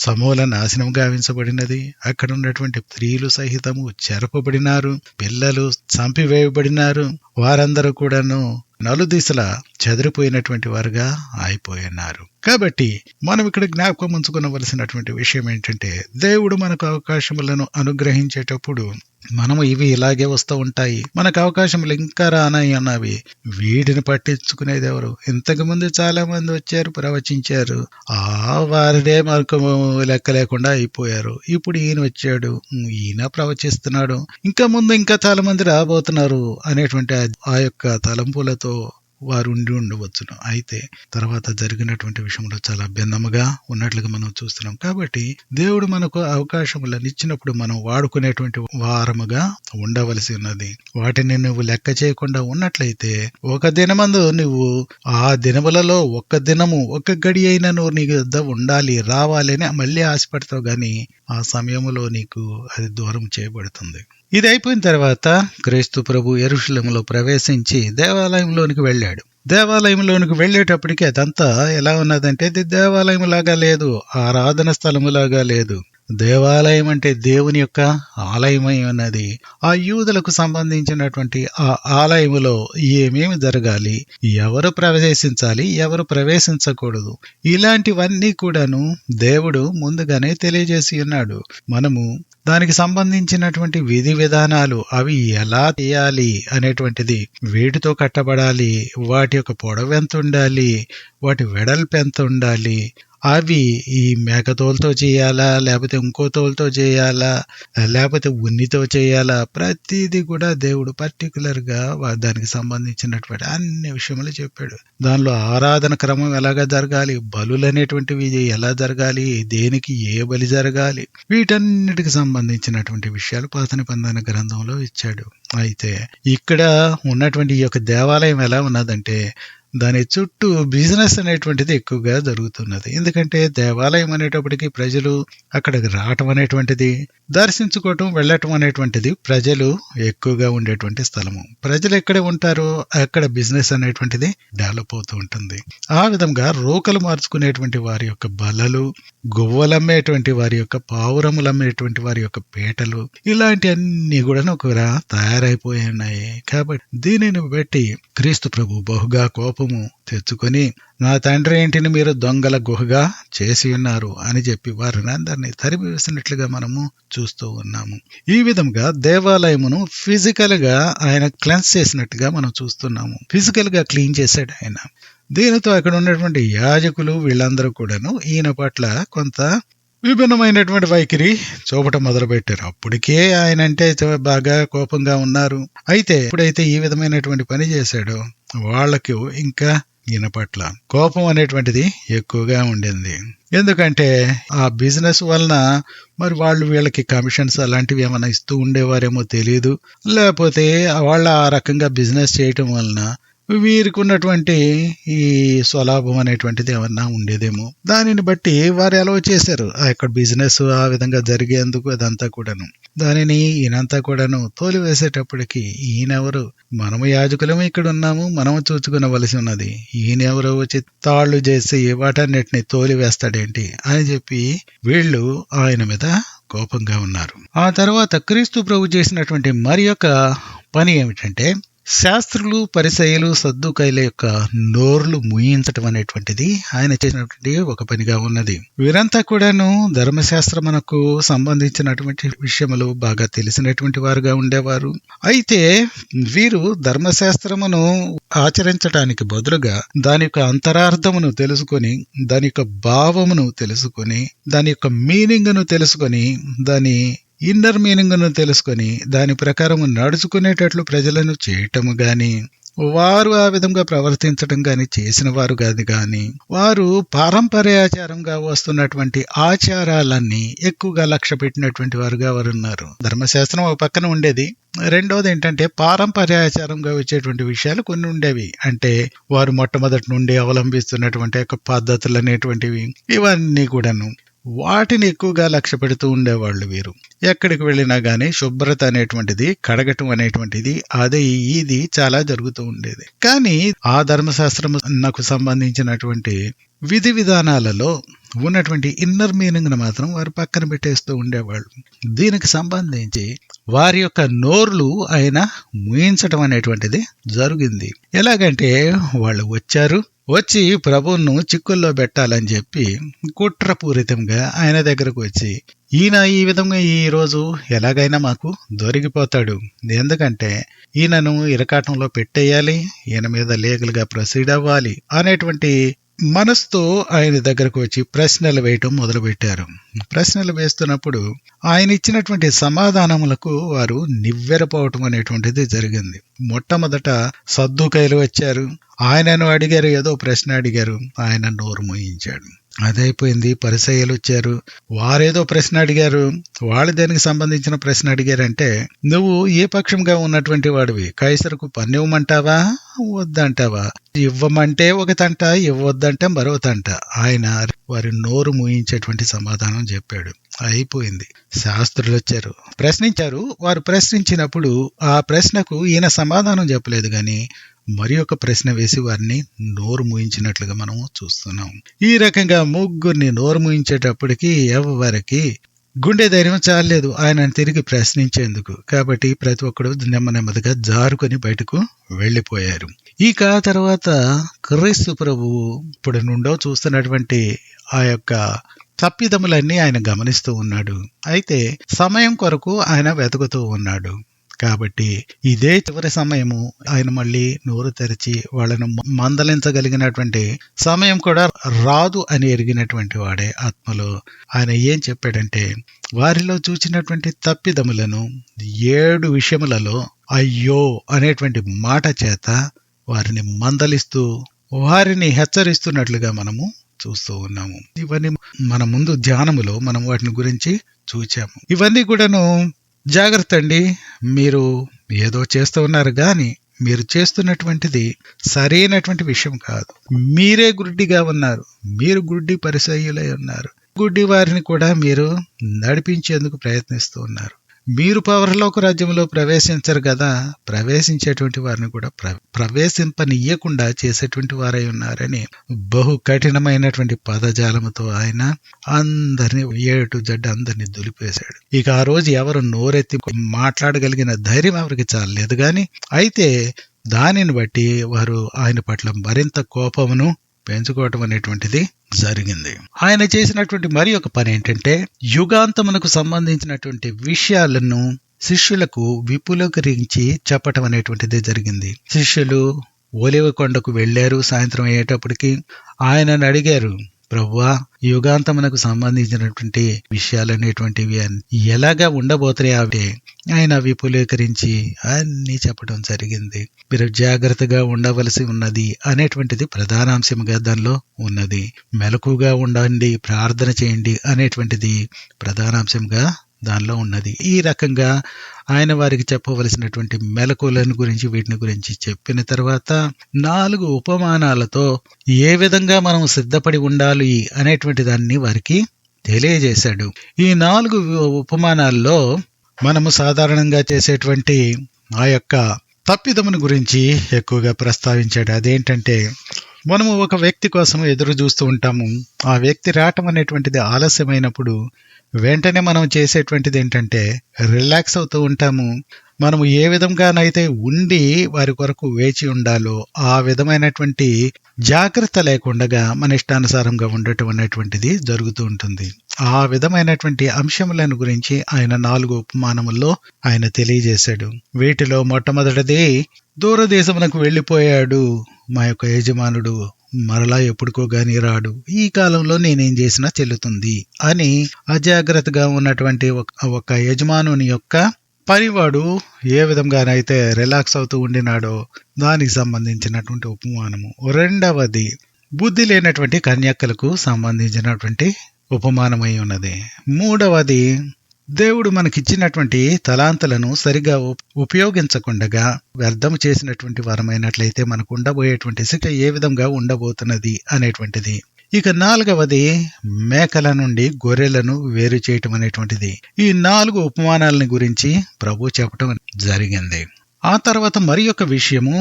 సమూల నాశనం గావించబడినది. అక్కడ ఉన్నటువంటి స్త్రీలు సహితము చెరపబడినారు, పిల్లలు చంపివేయబడినారు. వారందరూ కూడాను నలుదిశలా చెదిరిపోయినటువంటి వారుగా అయిపోయినారు. కాబట్టి మనం ఇక్కడ జ్ఞాపకం ఉంచుకోవలసినటువంటి విషయం ఏంటంటే, దేవుడు మనకు అవకాశములను అనుగ్రహించేటప్పుడు మనము ఇవి ఇలాగే వస్తూ ఉంటాయి, మనకు అవకాశములు ఇంకా రానాయి అన్నవి, వీటిని పట్టించుకునేది ఎవరు? ఇంతకు ముందు చాలా మంది వచ్చారు, ప్రవచించారు, వారిదే మనకు లెక్క లేకుండా అయిపోయారు. ఇప్పుడు ఈయన వచ్చాడు, ఈయన ప్రవచిస్తున్నాడు, ఇంకా ముందు ఇంకా చాలా మంది రాబోతున్నారు అనేటువంటి ఆ యొక్క తలంపులతో వారు ఉండి ఉండవచ్చును. అయితే తర్వాత జరిగినటువంటి విషయంలో చాలా భిన్నముగా ఉన్నట్లుగా మనం చూస్తున్నాం. కాబట్టి దేవుడు మనకు అవకాశములను ఇచ్చినప్పుడు మనం వాడుకునేటువంటి వారముగా ఉండవలసి ఉన్నది. వాటిని నువ్వు లెక్క చేయకుండా ఉన్నట్లయితే ఒక దినమందు నువ్వు ఆ దినములలో ఒక్క దినము ఒక్క గడి అయినా నువ్వు నీ వద్ద ఉండాలి, రావాలి అని మళ్ళీ ఆశపడతావు, గాని ఆ సమయంలో నీకు అది దూరం చేయబడుతుంది. ఇది అయిపోయిన తర్వాత క్రీస్తు ప్రభు యెరూషలేములో ప్రవేశించి దేవాలయంలోనికి వెళ్ళాడు. దేవాలయంలోనికి వెళ్ళేటప్పటికి అదంతా ఎలా ఉన్నదంటే, ఇది దేవాలయం లాగా లేదు, ఆరాధన స్థలములాగా లేదు. దేవాలయం అంటే దేవుని యొక్క ఆలయమై ఉన్నది. ఆ యూదులకు సంబంధించినటువంటి ఆ ఆలయములో ఏమేమి జరగాలి, ఎవరు ప్రవేశించాలి, ఎవరు ప్రవేశించకూడదు, ఇలాంటివన్నీ కూడాను దేవుడు ముందుగానే తెలియజేసి ఉన్నాడు. మనము దానికి సంబంధించినటువంటి విధి విధానాలు అవి ఎలా చేయాలి అనేటువంటిది, వేటితో కట్టబడాలి, వాటి యొక్క పొడవు ఎంత ఉండాలి, వాటి వెడల్పు ఎంత ఉండాలి, అవి ఈ మేకతోలుతో చేయాలా, లేకపోతే ఇంకో తోలుతో చేయాలా, లేకపోతే ఉన్నితో చేయాలా, ప్రతిదీ కూడా దేవుడు పర్టికులర్ గా దానికి సంబంధించినటువంటి అన్ని విషయములు చెప్పాడు. దానిలో ఆరాధన క్రమం ఎలాగా జరగాలి, బలులు అనేటువంటివి ఎలా జరగాలి, దేనికి ఏ బలి జరగాలి, వీటన్నిటికి సంబంధించినటువంటి విషయాలు పాత నిబంధన గ్రంథంలో ఇచ్చాడు. అయితే ఇక్కడ ఉన్నటువంటి ఈ యొక్క దేవాలయం ఎలా ఉన్నదంటే దాని చుట్టూ బిజినెస్ అనేటువంటిది ఎక్కువగా జరుగుతున్నది. ఎందుకంటే దేవాలయం అనేటప్పటికీ ప్రజలు అక్కడికి రావటం అనేటువంటిది, దర్శించుకోవటం, వెళ్ళటం అనేటువంటిది ప్రజలు ఎక్కువగా ఉండేటువంటి స్థలము. ప్రజలు ఎక్కడ ఉంటారో అక్కడ బిజినెస్ అనేటువంటిది డెవలప్ అవుతూ ఉంటుంది. ఆ విధంగా రోకలు మార్చుకునేటువంటి వారి యొక్క బల్లలు, గువ్వలమ్మేటువంటి వారి యొక్క పావురములు అమ్మేటువంటి వారి యొక్క పీటలు, ఇలాంటి అన్ని కూడా ఒక తయారైపోయి ఉన్నాయి. కాబట్టి దీనిని బట్టి క్రీస్తు ప్రభు బహుగా కోపము తెచ్చుకొని, నా తండ్రి ఇంటిని మీరు దొంగల గుహగా చేసి ఉన్నారు అని చెప్పి వారిని అందరినీ తరిమి వేసినట్లుగా మనము చూస్తూ ఉన్నాము. ఈ విధంగా దేవాలయమును ఫిజికల్ గా ఆయన క్లెన్స్ చేసినట్టుగా మనం చూస్తున్నాము. ఫిజికల్ గా క్లీన్ చేశాడు ఆయన. దీనితో అక్కడ ఉన్నటువంటి యాజకులు వీళ్ళందరూ కూడాను ఈయన పట్ల కొంత విభిన్నమైనటువంటి వైఖరి చూపటం మొదలుపెట్టారు. అప్పటికే ఆయన అంటే బాగా కోపంగా ఉన్నారు. అయితే ఎప్పుడైతే ఈ విధమైనటువంటి పని చేశాడో వాళ్ళకి ఇంకా ఈయన పట్ల కోపం అనేటువంటిది ఎక్కువగా ఉండింది. ఎందుకంటే ఆ బిజినెస్ వలన మరి వాళ్ళు వీళ్ళకి కమిషన్స్ అలాంటివి ఏమైనా ఇస్తూ ఉండేవారేమో తెలియదు, లేకపోతే వాళ్ళు ఆ రకంగా బిజినెస్ చేయటం వలన వీరికి ఉన్నటువంటి ఈ స్వలాభం అనేటువంటిది ఏమన్నా ఉండేదేమో. దానిని బట్టి వారు ఎలా చేశారు అక్కడ బిజినెస్ ఆ విధంగా జరిగేందుకు అదంతా కూడాను. దానిని ఈయనంతా కూడాను తోలి వేసేటప్పటికి ఈయనెవరు, మనము యాజకులము ఇక్కడ ఉన్నాము, మనము చూచుకునవలసి ఉన్నది, ఈయనెవరో వచ్చి తాళ్లు చేసి వాటన్నిటిని తోలి వేస్తాడేంటి అని చెప్పి వీళ్ళు ఆయన మీద కోపంగా ఉన్నారు. ఆ తర్వాత క్రీస్తు ప్రభు చేసినటువంటి మరి యొక్క పని ఏమిటంటే శాస్త్రులు, పరిసయ్యులు, సద్దూకయ్యుల యొక్క నోర్లు ముయించటం అనేటువంటిది ఆయన చేసినటువంటి ఒక పనిగా ఉన్నది. వీరంతా కూడాను ధర్మశాస్త్రమునకు సంబంధించినటువంటి విషయములు బాగా తెలిసినటువంటి వారుగా ఉండేవారు. అయితే వీరు ధర్మశాస్త్రమును ఆచరించడానికి బదులుగా దాని యొక్క అంతరార్థమును తెలుసుకొని, దాని యొక్క భావమును తెలుసుకొని, దాని యొక్క మీనింగ్ను తెలుసుకొని, దాని ఇన్నర్ మీనింగ్ను తెలుసుకొని దాని ప్రకారం నడుచుకునేటట్లు ప్రజలను చేయటము గాని, వారు ఆ విధంగా ప్రవర్తించడం గాని చేసిన వారు కాదు. గాని వారు పారంపర్యాచారంగా వస్తున్నటువంటి ఆచారాలన్నీ ఎక్కువగా లక్ష్య పెట్టినటువంటి వారుగా వారు ఉన్నారు. ధర్మశాస్త్రం ఒక పక్కన ఉండేది, రెండోది ఏంటంటే పారంపర్యాచారంగా వచ్చేటువంటి విషయాలు కొన్ని ఉండేవి. అంటే వారు మొట్టమొదటి నుండి అవలంబిస్తున్నటువంటి యొక్క పద్ధతులు అనేటువంటివి ఇవన్నీ కూడాను వాటిని ఎక్కువగా లక్ష్య పెడుతూ ఉండేవాళ్ళు. వీరు ఎక్కడికి వెళ్ళినా గానీ శుభ్రత అనేటువంటిది, కడగటం అనేటువంటిది, అదే ఇది చాలా జరుగుతూ ఉండేది. కానీ ఆ ధర్మశాస్త్రమునకు సంబంధించినటువంటి విధి విధానాలలో ఉన్నటువంటి ఇన్నర్ మీనింగ్ ను మాత్రం వారు పక్కన పెట్టేస్తూ ఉండేవాళ్ళు. దీనికి సంబంధించి వారి యొక్క నోర్లు ఆయన ముయించటం అనేటువంటిది జరిగింది. ఎలాగంటే వాళ్ళు వచ్చి ప్రభువును చిక్కుల్లో పెట్టాలని చెప్పి కుట్రపూరితంగా ఆయన దగ్గరకు వచ్చి, ఈయన ఈ విధంగా ఈ రోజు ఎలాగైనా మాకు దొరికిపోతాడు, ఎందుకంటే ఈయనను ఇరకాటంలో పెట్టేయాలి, ఈయన మీద లీగల్ గా ప్రొసీడ్ అవ్వాలి అనేటువంటి మనసుతో ఆయన దగ్గరకు వచ్చి ప్రశ్నలు వేయటం మొదలుపెట్టారు. ప్రశ్నలు వేస్తున్నప్పుడు ఆయన ఇచ్చినటువంటి సమాధానములకు వారు నివ్వెరపోవటం అనేటువంటిది జరిగింది. మొట్టమొదట సద్దూకయ్యులు వచ్చారు, ఆయనను అడిగారు, ఏదో ప్రశ్న అడిగారు, ఆయన నోరు మూయించాడు. అదైపోయింది. పరిసయ్యులు వచ్చారు, వారేదో ప్రశ్న అడిగారు. వాళ్ళు దేనికి సంబంధించిన ప్రశ్న అడిగారంటే, నువ్వు ఏ పక్షంగా ఉన్నటువంటి వాడివి, కైసరుకు పన్ను ఇవ్వమంటావా వద్దంటావా, ఇవ్వమంటే ఒక తంట, ఇవ్వద్దంటే మరో తంట. ఆయన వారి నోరు మూయించేటువంటి సమాధానం చెప్పాడు. అయిపోయింది. శాస్త్రులు వచ్చారు, ప్రశ్నించారు. వారు ప్రశ్నించినప్పుడు ఆ ప్రశ్నకు ఈయన సమాధానం చెప్పలేదు గాని మరి ఒక ప్రశ్న వేసి వారిని నోరు మూయించినట్లుగా మనం చూస్తున్నాం. ఈ రకంగా ముగ్గురిని నోరు మూయించేటప్పటికి ఎవరికి గుండె ధైర్యం చాలేదు ఆయన తిరిగి ప్రశ్నించేందుకు. కాబట్టి ప్రతి ఒక్కడు నెమ్మదిగా జారుకొని బయటకు వెళ్లిపోయారు. ఇక తర్వాత క్రీస్తు ప్రభువు ఇప్పుడు నుండో చూస్తున్నటువంటి ఆ యొక్క తప్పిదములన్నీ ఆయన గమనిస్తూ ఉన్నాడు. అయితే సమయం కొరకు ఆయన వెతుకుతూ ఉన్నాడు. కాబట్టి ఇదే చివరి సమయము. ఆయన మళ్ళీ నోరు తెరిచి వాళ్ళను మందలించగలిగినటువంటి సమయం కూడా రాదు అని ఎరిగినటువంటి వాడే ఆత్మలో ఆయన ఏం చెప్పాడంటే, వారిలో చూచినటువంటి తప్పిదములను 7 విషయములలో అయ్యో అనేటువంటి మాట చేత వారిని మందలిస్తూ వారిని హెచ్చరిస్తున్నట్లుగా మనము చూస్తూ ఉన్నాము. ఇవన్నీ మన ముందు ధ్యానములో మనం వాటిని గురించి చూచాము. ఇవన్నీ కూడాను జాగ్రత్త అండి. మీరు ఏదో చేస్తూ ఉన్నారు గాని మీరు చేస్తున్నటువంటిది సరైనటువంటి విషయం కాదు. మీరే గుడ్డిగా ఉన్నారు. మీరు గుడ్డి పరిసయ్యులై ఉన్నారు. గుడ్డి వారిని కూడా మీరు నడిపించేందుకు ప్రయత్నిస్తూ ఉన్నారు. మీరు పరలోక రాజ్యంలో ప్రవేశించరు కదా, ప్రవేశించేటువంటి వారిని కూడా ప్రవేశింపనీయకుండా చేసేటువంటి వారై ఉన్నారని బహు కఠినమైనటువంటి పదజాలముతో ఆయన అందరినీ ఏటు జడ్డు అందరినీ దులిపేశాడు. ఇక ఆ రోజు ఎవరు నోరెత్తి మాట్లాడగలిగిన ధైర్యం ఎవరికి చాలలేదు గాని, అయితే దానిని బట్టి వారు ఆయన పట్ల మరింత కోపమును పెంచుకోవటం అనేటువంటిది జరిగింది. ఆయన చేసినటువంటి మరి ఒక పని ఏంటంటే, యుగాంతమునకు సంబంధించినటువంటి విషయాలను శిష్యులకు విపులీకరించి చెప్పటం అనేటువంటిది జరిగింది. శిష్యులు ఒలివ కొండకు వెళ్లారు. సాయంత్రం అయ్యేటప్పటికి ఆయనను అడిగారు, ప్రభువా, యుగాంతమునకు సంబంధించినటువంటి విషయాలనేటువంటివి ఎలాగా ఉండబోతున్నాయి అంటే ఆయన విపులీకరించి అన్ని చెప్పడం జరిగింది. మీరు జాగ్రత్తగా ఉండవలసి ఉన్నది అనేటువంటిది ప్రధానాంశంగా దానిలో ఉన్నది. మెలకుగా ఉండండి, ప్రార్థన చేయండి అనేటువంటిది ప్రధానాంశంగా దానిలో ఉన్నది. ఈ రకంగా ఆయన వారికి చెప్పవలసినటువంటి మెలకులను గురించి వీటిని గురించి చెప్పిన తర్వాత 4 ఉపమానాలతో ఏ విధంగా మనం సిద్ధపడి ఉండాలి అనేటువంటి దాన్ని వారికి తెలియజేశాడు. ఈ 4 ఉపమానాల్లో మనము సాధారణంగా చేసేటువంటి ఆ యొక్క తప్పిదమును గురించి ఎక్కువగా ప్రస్తావించాడు. అదేంటంటే, మనము ఒక వ్యక్తి కోసం ఎదురు చూస్తూ ఉంటాము. ఆ వ్యక్తి రావటం అనేటువంటిది ఆలస్యమైనప్పుడు వెంటనే మనం చేసేటువంటిది ఏంటంటే రిలాక్స్ అవుతూ ఉంటాము. మనము ఏ విధంగానైతే ఉండి వారి కొరకు వేచి ఉండాలో ఆ విధమైనటువంటి జాగ్రత్త లేకుండా మన ఇష్టానుసారంగా ఉండటం అనేటువంటిది జరుగుతూ ఉంటుంది. ఆ విధమైనటువంటి అంశములను గురించి ఆయన 4 ఉపమానముల్లో ఆయన తెలియజేశాడు. వీటిలో మొట్టమొదటిది, దూరదేశమునకు వెళ్ళిపోయాడు మా యొక్క యజమానుడు, మరలా ఎప్పుడుకో గాని రాడు, ఈ కాలంలో నేనేం చేసినా చెల్లుతుంది అని అజాగ్రత్తగా ఉన్నటువంటి ఒక యజమానుని యొక్క పనివాడు ఏ విధంగానైతే రిలాక్స్ అవుతూ ఉండినాడో దానికి సంబంధించినటువంటి ఉపమానము. రెండవది, బుద్ధి లేనటువంటి కన్యకలకు సంబంధించినటువంటి ఉపమానమై ఉన్నది. మూడవది, దేవుడు మనకిచ్చినటువంటి తలాంతులను సరిగా ఉపయోగించకుండా వ్యర్థము చేసినటువంటి వారమైనట్లయితే మనకు ఉండబోయేటువంటి శిక్ష ఏ విధంగా ఉండబోతున్నది అనేటువంటిది. ఇక 4వది, మేకల నుండి గొర్రెలను వేరు చేయటం అనేటువంటిది. ఈ 4 ఉపమానాలని గురించి ప్రభు చెప్పటం జరిగింది. ఆ తర్వాత మరి ఒక విషయము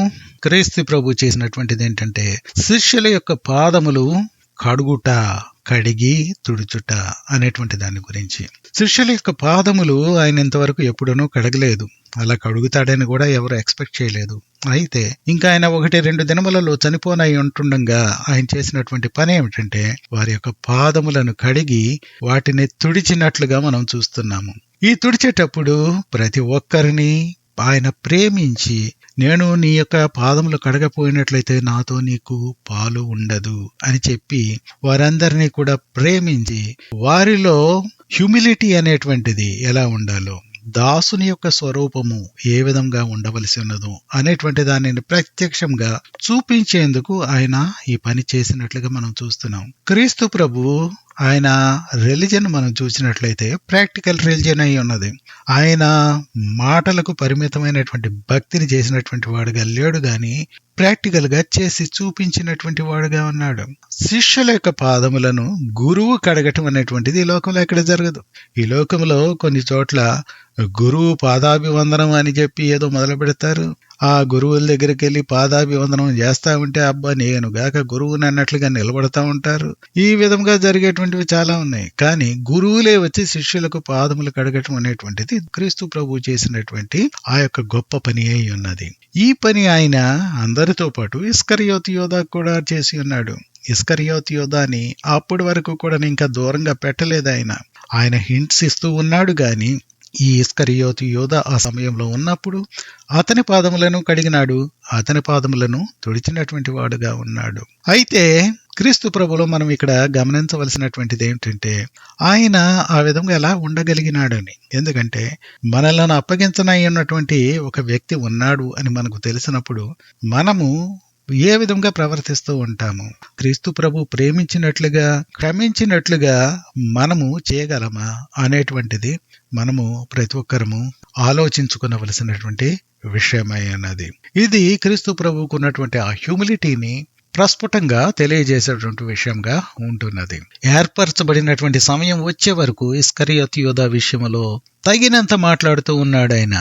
క్రీస్తు ప్రభు చేసినటువంటిది ఏంటంటే, శిష్యుల యొక్క పాదములు కడిగి తుడుచుట అనేటువంటి దాని గురించి. శిష్యుల యొక్క పాదములు ఆయన ఇంతవరకు ఎప్పుడూనూ కడగలేదు. అలా కడుగుతాడని కూడా ఎవరు ఎక్స్పెక్ట్ చేయలేదు. అయితే ఇంకా ఆయన 1-2 దినములలో చనిపోనై ఉంటుండగా ఆయన చేసినటువంటి పని ఏమిటంటే, వారి యొక్క పాదములను కడిగి వాటిని తుడిచినట్లుగా మనం చూస్తున్నాము. ఈ తుడిచేటప్పుడు ప్రతి ఒక్కరిని ఆయన ప్రేమించి, నేను నీ యొక్క పాదములు కడగపోయినట్లయితే నాతో నీకు పాలు ఉండదు అని చెప్పి వారందరినీ కూడా ప్రేమించి, వారిలో హ్యూమిలిటీ అనేటువంటిది ఎలా ఉండాలో, దాసుని యొక్క స్వరూపము ఏ విధంగా ఉండవలసి ఉన్నదో అనేటువంటి దానిని ప్రత్యక్షంగా చూపించేందుకు ఆయన ఈ పని చేసినట్లుగా మనం చూస్తున్నాం. క్రీస్తు ప్రభు ఆయన రిలిజన్ మనం చూసినట్లయితే ప్రాక్టికల్ రిలిజన్ అయి ఉన్నది. ఆయన మాటలకు పరిమితమైనటువంటి భక్తిని చేసినటువంటి వాడుగా లేడు గాని ప్రాక్టికల్ గా చేసి చూపించినటువంటి వాడుగా ఉన్నాడు. శిష్యుల యొక్క పాదములను గురువు కడగటం అనేటువంటిది ఈ లోకంలో ఎక్కడ జరగదు. ఈ లోకంలో కొన్ని చోట్ల గురువు పాదాభివందనం అని చెప్పి ఏదో మొదలు పెడతారు. ఆ గురువుల దగ్గరికి వెళ్ళి పాదాభివందనం చేస్తా ఉంటే అబ్బా నేను గాక గురువుని అన్నట్లుగా నిలబడతా ఉంటారు. ఈ విధంగా జరిగేటువంటివి చాలా ఉన్నాయి. కానీ గురువులే వచ్చి శిష్యులకు పాదములు కడగటం అనేటువంటిది క్రీస్తు ప్రభు చేసినటువంటి ఆ యొక్క గొప్ప పని అయి ఉన్నది. ఈ పని ఆయన అందరితో పాటు ఇస్కరియోతు యోధా కూడా చేసి ఉన్నాడు. ఇస్కరియోతు యోధాని అప్పటి వరకు కూడా ఇంకా దూరంగా పెట్టలేదు. ఆయన హింట్స్ ఇస్తూ ఉన్నాడు గాని ఈ ఇస్కరియోతు యోధ ఆ సమయంలో ఉన్నప్పుడు అతని పాదములను కడిగినాడు, అతని పాదములను తుడిచినటువంటి వాడుగా ఉన్నాడు. అయితే క్రీస్తు ప్రభులో మనం ఇక్కడ గమనించవలసినటువంటిది ఏమిటంటే ఆయన ఆ విధంగా ఎలా ఉండగలిగినాడని. ఎందుకంటే మనలను అప్పగించనై ఉన్నటువంటి ఒక వ్యక్తి ఉన్నాడు అని మనకు తెలిసినప్పుడు మనము ఏ విధంగా ప్రవర్తిస్తూ ఉంటాము? క్రీస్తు ప్రభు ప్రేమించినట్లుగా, క్షమించినట్లుగా మనము చేయగలమా అనేటువంటిది మనము ప్రతి ఒక్కరము ఆలోచించుకునవలసినటువంటి విషయమై ఉన్నది. ఇది క్రీస్తు ప్రభువుకు ఉన్నటువంటి ఆ హ్యూమిలిటీని ప్రస్ఫుటంగా తెలియజేసేటువంటి విషయంగా ఉంటున్నది. ఏర్పరచబడినటువంటి సమయం వచ్చే వరకు ఇస్కరియోతు యోధ విషయంలో తగినంత మాట్లాడుతూ ఉన్నాడు. ఆయన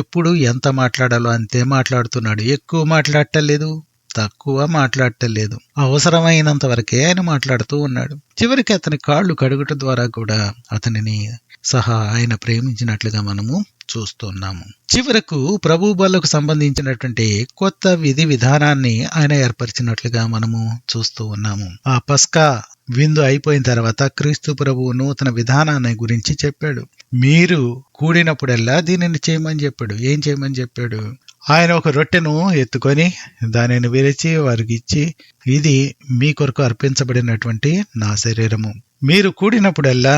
ఎప్పుడు ఎంత మాట్లాడాలో అంతే మాట్లాడుతున్నాడు. ఎక్కువ మాట్లాడటలేదు, తక్కువ మాట్లాడటలేదు. అవసరమైనంత వరకే ఆయన మాట్లాడుతూ ఉన్నాడు. చివరికి అతని కాళ్ళు కడుగుట ద్వారా కూడా అతనిని సహా ఆయన ప్రేమించినట్లుగా మనము చూస్తున్నాము. చివరకు ప్రభు బలకు సంబంధించినటువంటి కొత్త విధి విధానాన్ని ఆయన ఏర్పరిచినట్లుగా మనము చూస్తూ ఉన్నాము. ఆ పస్కా విందు అయిపోయిన తర్వాత క్రీస్తు ప్రభువు నూతన విధానాన్ని గురించి చెప్పాడు. మీరు కూడినప్పుడల్లా దీనిని చేయమని చెప్పాడు. ఏం చేయమని చెప్పాడు? ఆయన ఒక రొట్టెను ఎత్తుకొని దానిని విరిచి వారికి ఇచ్చి, ఇది మీ కొరకు అర్పించబడినటువంటి నా శరీరము, మీరు కూడినప్పుడల్లా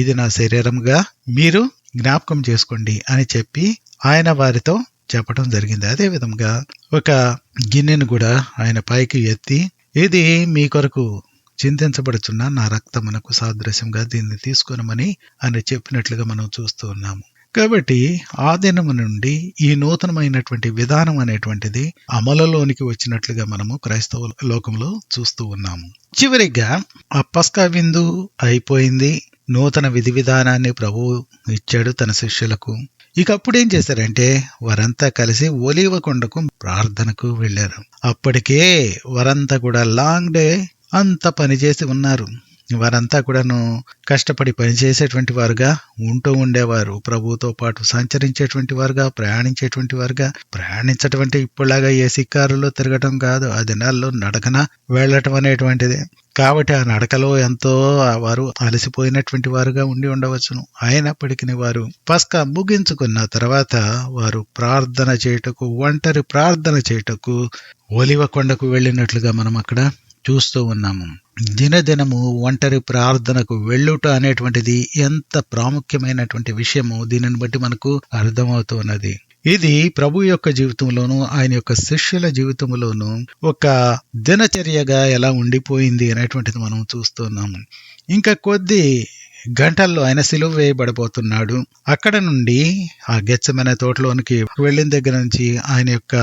ఇది నా శరీరముగా మీరు జ్ఞాపకం చేసుకోండి అని చెప్పి ఆయన వారితో చెప్పడం జరిగింది. అదే విధంగా ఒక గిన్నెను కూడా ఆయన పైకి ఎత్తి, ఇది మీ కొరకు చింతించబడుచున్న నా రక్తమునకు సాదృశ్యంగా దీన్ని తీసుకొనమని ఆయన చెప్పినట్లుగా మనం చూస్తూ ఉన్నాము. కాబట్టి ఆ దినము నుండి ఈ నూతనమైనటువంటి విధానం అనేటువంటిది అమలులోనికి వచ్చినట్లుగా మనము క్రైస్తవ లోకంలో చూస్తూ ఉన్నాము. చివరిగా ఆ పస్కా విందు అయిపోయింది. నూతన విధి విధానాన్ని ప్రభువు ఇచ్చాడు తన శిష్యులకు. ఇక అప్పుడు ఏం చేశారంటే వారంతా కలిసి ఒలీవ కొండకు ప్రార్థనకు వెళ్లారు. అప్పటికే వారంతా కూడా లాంగ్ డే అంత పనిచేసి ఉన్నారు. వారంతా కూడాను కష్టపడి పనిచేసేటువంటి వారుగా ఉంటూ ఉండేవారు. ప్రభువుతో పాటు సంచరించేటువంటి వారుగా, ప్రయాణించేటువంటి వారుగా. ప్రయాణించటం అంటే ఇప్పుడులాగా ఏసీ కారులో తిరగటం కాదు, ఆ దినాల్లో నడకన వెళ్ళటం అనేటువంటిది. కాబట్టి ఆ నడకలో ఎంతో వారు అలసిపోయినటువంటి వారుగా ఉండి ఉండవచ్చును. అయినప్పటికీ వారు పస్కా ముగించుకున్న తర్వాత వారు ప్రార్థన చేయుటకు, ఒంటరి ప్రార్థన చేయుటకు ఒలివ కొండకు వెళ్ళినట్లుగా మనం అక్కడ చూస్తూ ఉన్నాము. దినదినము ఒంటరి ప్రార్థనకు వెళ్ళుట అనేటువంటిది ఎంత ప్రాముఖ్యమైనటువంటి విషయము దీనిని బట్టి మనకు అర్థమవుతున్నది. ఇది ప్రభు యొక్క జీవితంలోను, ఆయన యొక్క శిష్యుల జీవితంలోను ఒక దినచర్యగా ఎలా ఉండిపోయింది అనేటువంటిది మనం చూస్తున్నాము. ఇంకా కొద్ది గంటల్లో ఆయన సిలువ వేయబడబోతున్నాడు. అక్కడ నుండి ఆ గెత్సెమనే తోటలోనికి వెళ్ళిన దగ్గర నుంచి ఆయన యొక్క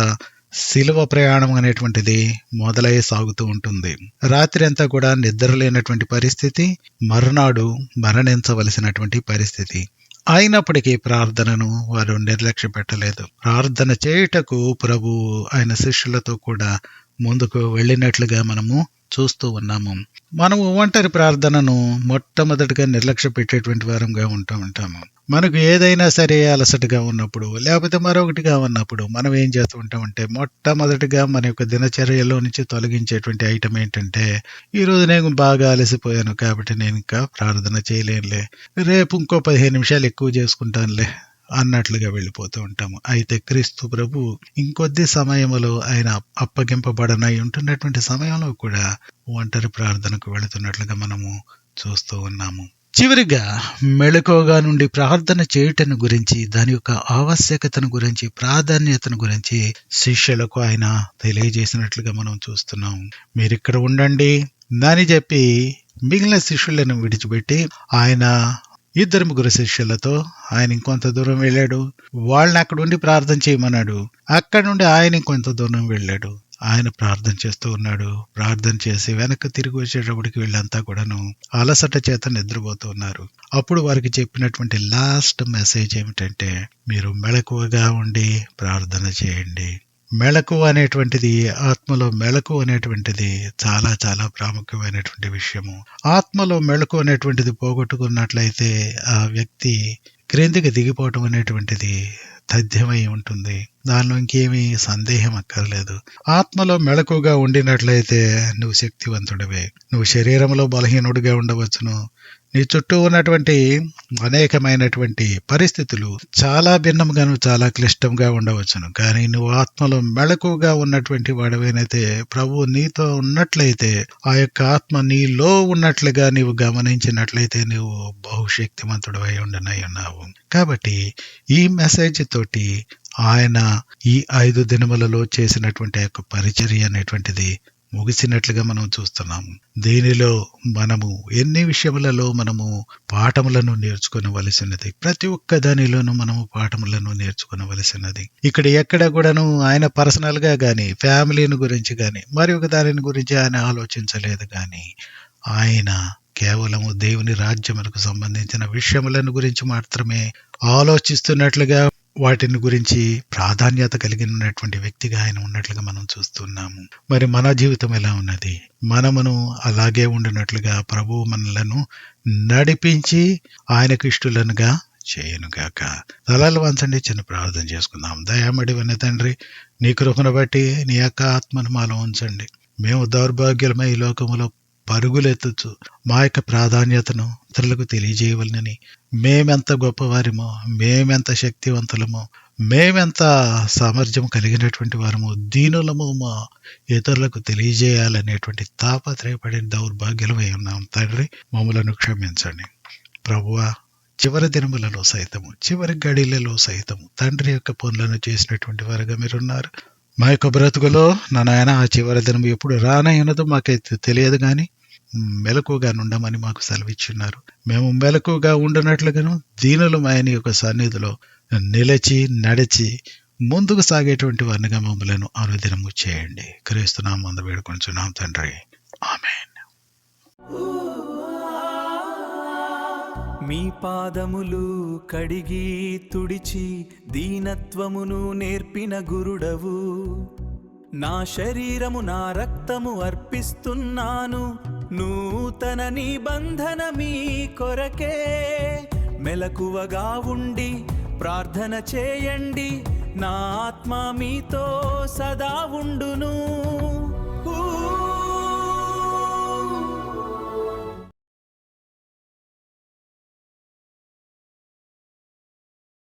శిలువ ప్రయాణం అనేటువంటిది మొదలై సాగుతూ ఉంటుంది. రాత్రి అంతా కూడా నిద్ర లేనటువంటి పరిస్థితి, మరునాడు మరణించవలసినటువంటి పరిస్థితి. అయినప్పటికీ ప్రార్థనను వారు నిర్లక్ష్య పెట్టలేదు. ప్రార్థన చేయుటకు ప్రభు ఆయన శిష్యులతో కూడా ముందుకు వెళ్ళినట్లుగా మనము చూస్తూ ఉన్నాము. మనము ఒంటరి ప్రార్థనను మొట్టమొదటిగా నిర్లక్ష్య పెట్టేటువంటి వారంగా ఉంటూ ఉంటాము. మనకు ఏదైనా సరే అలసటగా ఉన్నప్పుడు, లేకపోతే మరొకటిగా ఉన్నప్పుడు మనం ఏం చేస్తూ ఉంటామంటే మొట్టమొదటిగా మన యొక్క దినచర్యలో నుంచి తొలగించేటువంటి ఐటమ్ ఏంటంటే, ఈరోజు నేను బాగా అలసిపోయాను కాబట్టి నేను ఇంకా ప్రార్థన చేయలేనులే, రేపు ఇంకో 15 నిమిషాలు ఎక్కువ చేసుకుంటానులే అన్నట్లుగా వెళ్ళిపోతూ ఉంటాము. అయితే క్రీస్తు ప్రభు ఇంకొద్ది సమయంలో ఆయన అప్పగింపబడనై ఉంటున్నటువంటి సమయంలో కూడా ఒంటరి ప్రార్థనకు వెళుతున్నట్లుగా మనము చూస్తూ ఉన్నాము. చివరిగా మెళకువగా నుండి ప్రార్థన చేయుటను గురించి, దాని యొక్క ఆవశ్యకతను గురించి, ప్రాధాన్యతను గురించి శిష్యులకు ఆయన తెలియజేసినట్లుగా మనం చూస్తున్నాం. మీరిక్కడ ఉండండి అని చెప్పి మిగిలిన శిష్యులను విడిచిపెట్టి ఆయన 2-3 శిష్యులతో ఆయన ఇంకొంత దూరం వెళ్ళాడు. వాళ్ళని అక్కడ ఉండి ప్రార్థన చేయమన్నాడు. అక్కడ నుండి ఆయన ఇంకొంత దూరం వెళ్ళాడు. ఆయన ప్రార్థన చేస్తూ ఉన్నాడు. ప్రార్థన చేసి వెనక్కి తిరిగి వచ్చేటప్పటికి వీళ్ళంతా కూడాను అలసట చేత నిద్రపోతూ ఉన్నారు. అప్పుడు వారికి చెప్పినటువంటి లాస్ట్ మెసేజ్ ఏమిటంటే, మీరు మెళకువగా ఉండి ప్రార్థన చేయండి. మెళకువ అనేటువంటిది, ఆత్మలో మెళకువ అనేటువంటిది చాలా చాలా ప్రాముఖ్యమైనటువంటి విషయము. ఆత్మలో మెళకువ అనేటువంటిది పోగొట్టుకున్నట్లయితే ఆ వ్యక్తి క్రిందికి దిగిపోవటం అనేటువంటిది తథ్యమై ఉంటుంది. దానిలో ఇంకేమీ సందేహం అక్కర్లేదు. ఆత్మలో మెళకువగా ఉండినట్లయితే నువ్వు శక్తివంతుడివే. నువ్వు శరీరంలో బలహీనుడిగా ఉండవచ్చును, నీ చుట్టూ ఉన్నటువంటి అనేకమైనటువంటి పరిస్థితులు చాలా భిన్నంగాను చాలా క్లిష్టంగా ఉండవచ్చును. కానీ నువ్వు ఆత్మలో మెళకుగా ఉన్నటువంటి వాడవేనైతే ప్రభువు నీతో ఉన్నట్లయితే, ఆ యొక్క ఆత్మ నీలో ఉన్నట్లుగా నీవు గమనించినట్లయితే నీవు బహుశక్తిమంతుడు అయి ఉండనై ఉన్నావు. కాబట్టి ఈ మెసేజ్ తోటి ఆయన ఈ 5 దినములలో చేసినటువంటి యొక్క పరిచర్య అనేటువంటిది ముగిసినట్లుగా మనం చూస్తున్నాము. దీనిలో మనము ఎన్ని విషయములలో మనము పాఠములను నేర్చుకునవలసినది, ప్రతి ఒక్క దానిలోనూ మనము పాఠములను నేర్చుకునవలసినది. ఇక్కడ ఎక్కడ కూడాను ఆయన పర్సనల్ గా గాని, ఫ్యామిలీని గురించి గాని, మరి ఒక దానిని గురించి ఆయన ఆలోచించలేదు. కానీ ఆయన కేవలము దేవుని రాజ్యములకు సంబంధించిన విషయములను గురించి మాత్రమే ఆలోచిస్తున్నట్లుగా, వాటిని గురించి ప్రాధాన్యత కలిగినటువంటి వ్యక్తిగా ఆయన ఉన్నట్లుగా మనం చూస్తున్నాము. మరి మన జీవితం ఎలా ఉన్నది? మనమును అలాగే ఉండినట్లుగా ప్రభువు మనలను నడిపించి ఆయనకు ఇష్టలుగా చేయనుగాక. తలలు వంచండి, చిన్న ప్రార్థన చేసుకుందాం. దయామడివైన తండ్రి, నీ కృపను బట్టి నీ యొక్క ఆత్మను మాలో ఉంచండి. మేము దౌర్భాగ్యులమై ఈ లోకములో పరుగులెత్తచ్చు మా యొక్క ప్రాధాన్యతను ఇతరులకు తెలియజేయవలనని, మేమెంత గొప్పవారిమో, మేమెంత శక్తివంతులమో, మేమెంత సామర్థ్యం కలిగినటువంటి వారము, దీనులము, మా ఇతరులకు తెలియజేయాలనేటువంటి తాపత్రయపడిన దౌర్భాగ్యులమై ఉన్నాం. తండ్రి, మమ్మలను క్షమించండి. ప్రభువా, చివరి దినములలో సైతము, చివరి గడిలలో సైతము తండ్రి యొక్క పనులను చేసినటువంటి వారుగా మీరున్నారు. మా యొక్క బ్రతుకులో నా నాయన ఆ చివరి దినం ఎప్పుడు రానయ్యున్నదో మాకైతే తెలియదు, కానీ మెలకుగా ఉండమని మాకు సెలవిచ్చున్నారు. మేము మెలకుగా ఉండనట్లుగాను దీనులు ఆయన యొక్క సన్నిధిలో నిలిచి నడిచి ముందుకు సాగేటువంటి వారినిగా మమ్మలను అనుదినము చేయండి. క్రీస్తునామమున వేడుకొనుచున్నాం తండ్రి, ఆమేన్. మీ పాదములు కడిగి తుడిచి దీనత్వమును నేర్పిన గురుడవు. నా శరీరము నా రక్తము అర్పిస్తున్నాను, నూతన నిబంధన మీ కొరకే. మెలకువగా ఉండి ప్రార్థన చేయండి, నా ఆత్మ మీతో సదా ఉండును.